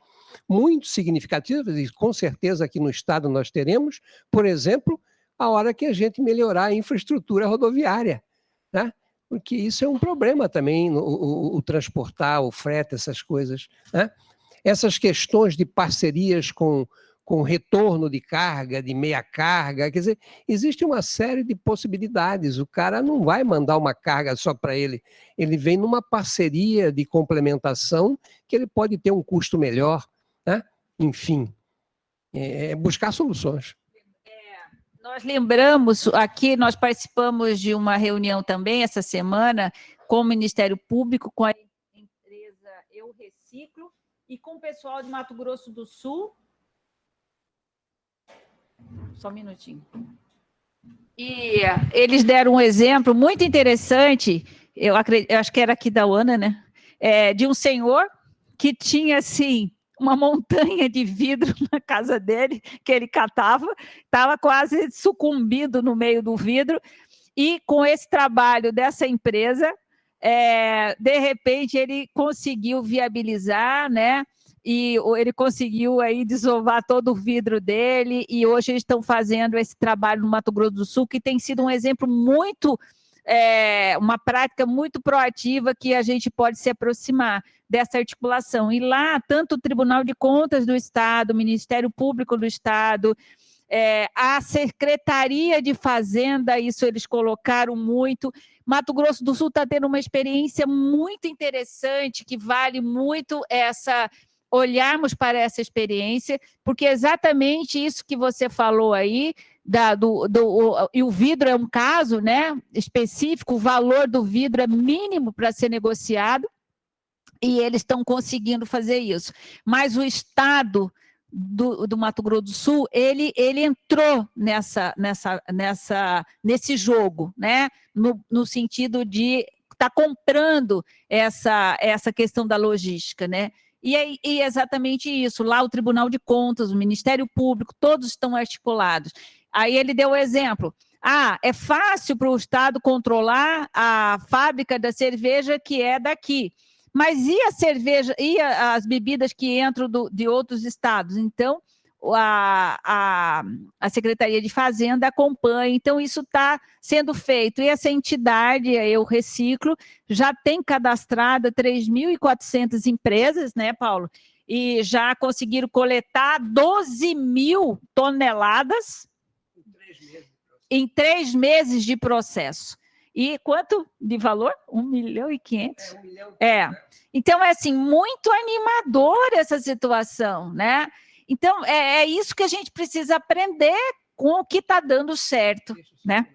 muito significativas, e com certeza aqui no estado nós teremos, por exemplo, a hora que a gente melhorar a infraestrutura rodoviária, né? Porque isso é um problema também, o transportar, o frete, essas coisas, né? essas questões de parcerias com retorno de carga, de meia carga, quer dizer, existe uma série de possibilidades. O cara não vai mandar uma carga só para ele, ele vem numa parceria de complementação que ele pode ter um custo melhor, né? Enfim, buscar soluções. Nós lembramos aqui, nós participamos de uma reunião também essa semana com o Ministério Público, com a empresa Eu Reciclo e com o pessoal de Mato Grosso do Sul. Só um minutinho. E eles deram um exemplo muito interessante, eu acho que era aqui da UANA, né? De um senhor que tinha, assim, uma montanha de vidro na casa dele, que ele catava, estava quase sucumbindo no meio do vidro, e com esse trabalho dessa empresa, de repente ele conseguiu viabilizar, né? E ele conseguiu aí desovar todo o vidro dele, e hoje eles estão fazendo esse trabalho no Mato Grosso do Sul, que tem sido um exemplo muito, uma prática muito proativa que a gente pode se aproximar dessa articulação. E lá, tanto o Tribunal de Contas do Estado, o Ministério Público do Estado, a Secretaria de Fazenda, isso eles colocaram muito. Mato Grosso do Sul está tendo uma experiência muito interessante, que vale muito olharmos para essa experiência, porque exatamente isso que você falou aí, e o vidro é um caso, né, específico, o valor do vidro é mínimo para ser negociado, e eles estão conseguindo fazer isso. Mas o Estado do Mato Grosso do Sul, ele entrou nesse jogo, né, no sentido de estar comprando essa questão da logística, né? E é exatamente isso, lá o Tribunal de Contas, o Ministério Público, todos estão articulados. Aí ele deu o exemplo, é fácil para o Estado controlar a fábrica da cerveja que é daqui, mas e a cerveja, e as bebidas que entram de outros estados? Então, a Secretaria de Fazenda acompanha, então isso está sendo feito, e essa entidade, Eu Reciclo, já tem cadastrado 3.400 empresas, né, Paulo? E já conseguiram coletar 12 mil toneladas em 3 meses de processo. E quanto de valor? 1.500.000. Então, é assim, muito animadora essa situação, né? Então, é isso que a gente precisa aprender com o que está dando certo, né?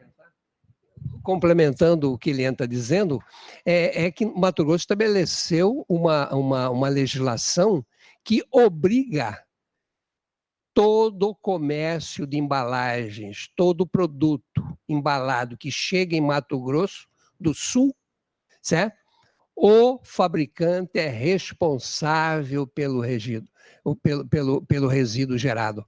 Complementando o que Eliane está dizendo, é que Mato Grosso estabeleceu uma legislação que obriga todo o comércio de embalagens, todo produto embalado que chega em Mato Grosso do Sul, certo? O fabricante é responsável pelo resíduo, pelo resíduo gerado.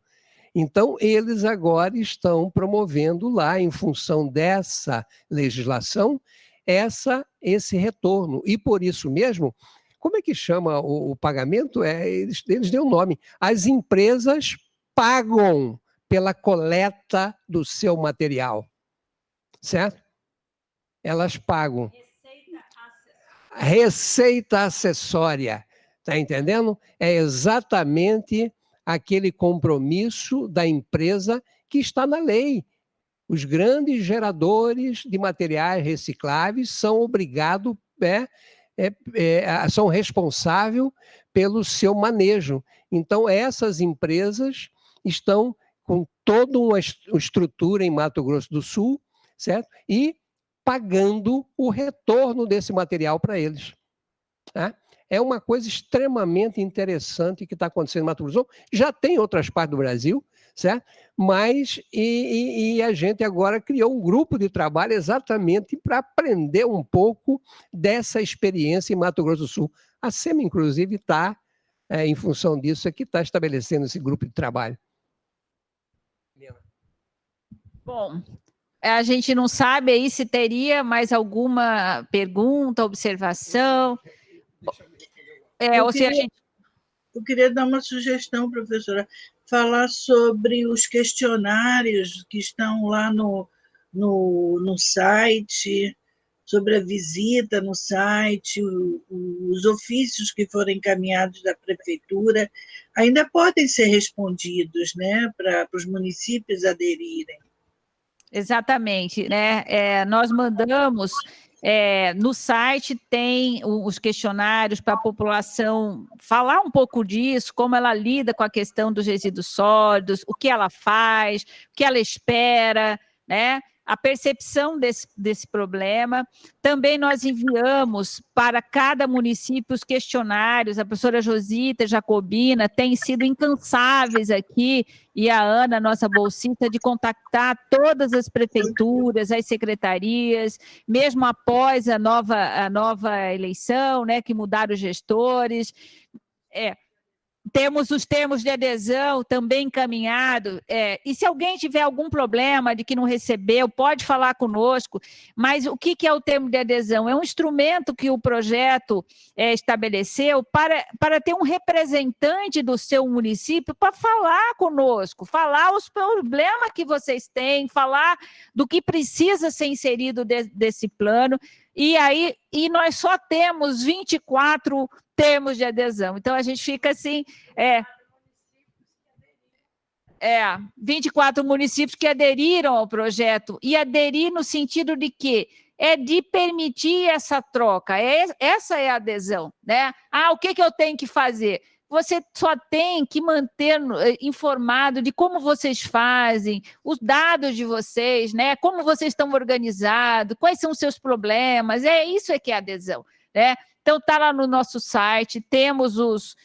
Então, eles agora estão promovendo lá, em função dessa legislação, esse retorno. E por isso mesmo, como é que chama o pagamento? Eles dão um nome. As empresas pagam pela coleta do seu material, certo? Elas pagam. Receita acessória, está entendendo? É exatamente aquele compromisso da empresa que está na lei. Os grandes geradores de materiais recicláveis são obrigados, são responsáveis pelo seu manejo. Então, essas empresas estão com toda uma estrutura em Mato Grosso do Sul, certo? E pagando o retorno desse material para eles. Tá? É uma coisa extremamente interessante que está acontecendo em Mato Grosso. Já tem em outras partes do Brasil, certo? Mas a gente agora criou um grupo de trabalho exatamente para aprender um pouco dessa experiência em Mato Grosso do Sul. A SEMA, inclusive, está, em função disso, aqui está estabelecendo esse grupo de trabalho. Bom, a gente não sabe aí se teria mais alguma pergunta, observação. Eu queria dar uma sugestão, professora, falar sobre os questionários que estão lá no site, sobre a visita no site, os ofícios que foram encaminhados da prefeitura, ainda podem ser respondidos, né, para os municípios aderirem. Exatamente, né? Nós mandamos, no site tem os questionários para a população falar um pouco disso, como ela lida com a questão dos resíduos sólidos, o que ela faz, o que ela espera, né? A percepção desse problema. Também nós enviamos para cada município os questionários, a professora Josita Jacobina tem sido incansáveis aqui, e a Ana, nossa bolsista, de contactar todas as prefeituras, as secretarias, mesmo após a nova eleição, né, que mudaram os gestores. Temos os termos de adesão também encaminhados, e se alguém tiver algum problema de que não recebeu, pode falar conosco, mas o que é o termo de adesão? É um instrumento que o projeto estabeleceu para ter um representante do seu município para falar conosco, falar os problemas que vocês têm, falar do que precisa ser inserido desse plano, e nós só temos 24 termos de adesão. Então, a gente fica assim... 24 municípios que aderiram ao projeto, e aderir no sentido de que de permitir essa troca, essa é a adesão, né? O que eu tenho que fazer? Você só tem que manter informado de como vocês fazem, os dados de vocês, né? Como vocês estão organizados, quais são os seus problemas, isso que é adesão, né? Então, está lá no nosso site, temos os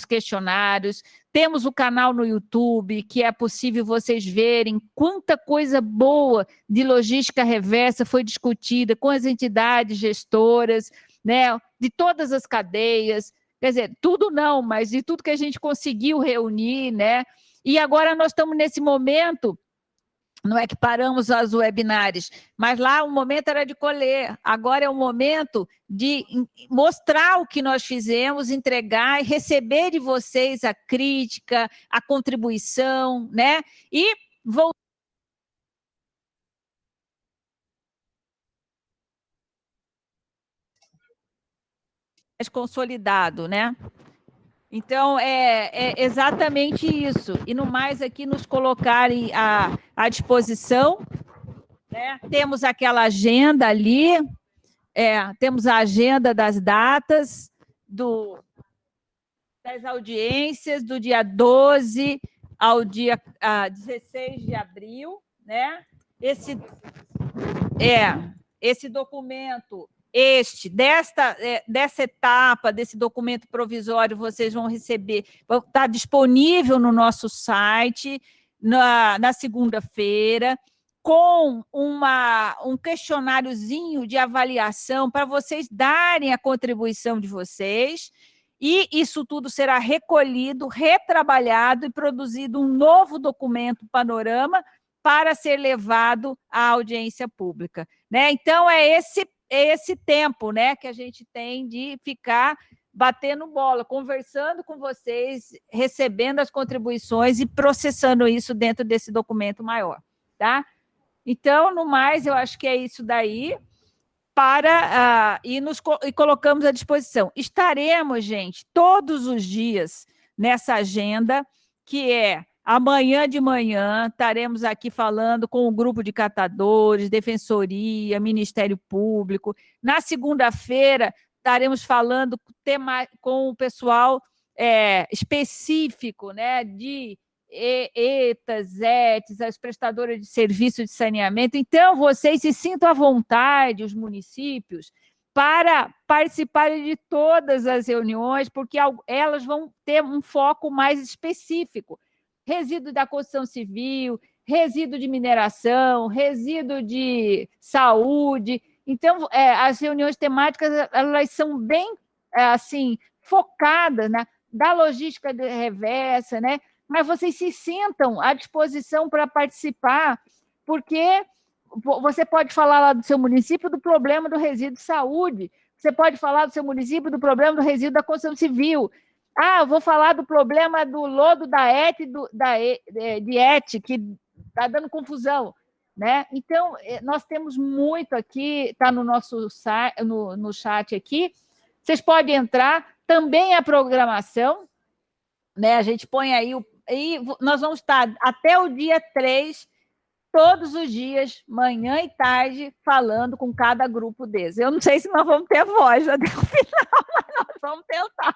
questionários, temos o canal no YouTube, que é possível vocês verem quanta coisa boa de logística reversa foi discutida com as entidades gestoras, né, de todas as cadeias, quer dizer, tudo não, mas de tudo que a gente conseguiu reunir, né? E agora nós estamos nesse momento... Não é que paramos as webinários, mas lá o momento era de colher, agora é o momento de mostrar o que nós fizemos, entregar e receber de vocês a crítica, a contribuição, né? E voltar. Consolidado, né? Então, é exatamente isso. E no mais aqui nos colocarem à disposição, né? Temos aquela agenda ali, temos a agenda das datas, das audiências, do dia 12 ao dia 16 de abril, né? Esse documento... dessa etapa, desse documento provisório, vocês vão receber, está disponível no nosso site na segunda-feira, com um questionáriozinho de avaliação para vocês darem a contribuição de vocês, e isso tudo será recolhido, retrabalhado e produzido um novo documento panorama para ser levado à audiência pública, né? Então, esse tempo, né, que a gente tem de ficar batendo bola, conversando com vocês, recebendo as contribuições e processando isso dentro desse documento maior, tá? Então, no mais, eu acho que é isso daí, e colocamos à disposição. Estaremos, gente, todos os dias nessa agenda, que amanhã de manhã, estaremos aqui falando com o grupo de catadores, Defensoria, Ministério Público. Na segunda-feira, estaremos falando com o pessoal específico, né, de ETAs, ETs, as prestadoras de serviço de saneamento. Então, vocês se sintam à vontade, os municípios, para participarem de todas as reuniões, porque elas vão ter um foco mais específico. Resíduo da construção civil, resíduo de mineração, resíduo de saúde. Então, as reuniões temáticas, elas são bem, assim, focadas da logística reversa, né? Mas vocês se sintam à disposição para participar, porque você pode falar lá do seu município do problema do resíduo de saúde, você pode falar do seu município do problema do resíduo da construção civil. Eu vou falar do problema do lodo da ET, de ET, que está dando confusão. né? Então, nós temos muito aqui, está no nosso no chat aqui, vocês podem entrar, também a programação, né? A gente põe aí, e nós vamos estar até o dia 3, todos os dias, manhã e tarde, falando com cada grupo desses. Eu não sei se nós vamos ter voz até o final, mas nós vamos tentar.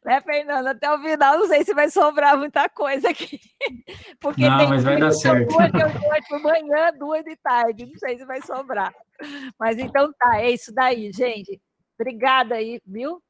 Né, Fernanda? Até o final, não sei se vai sobrar muita coisa aqui. Porque não, mas vai dar certo. 2 reuniões por manhã, 2 de tarde. Não sei se vai sobrar. Mas então tá, é isso daí, gente. Obrigada aí, viu?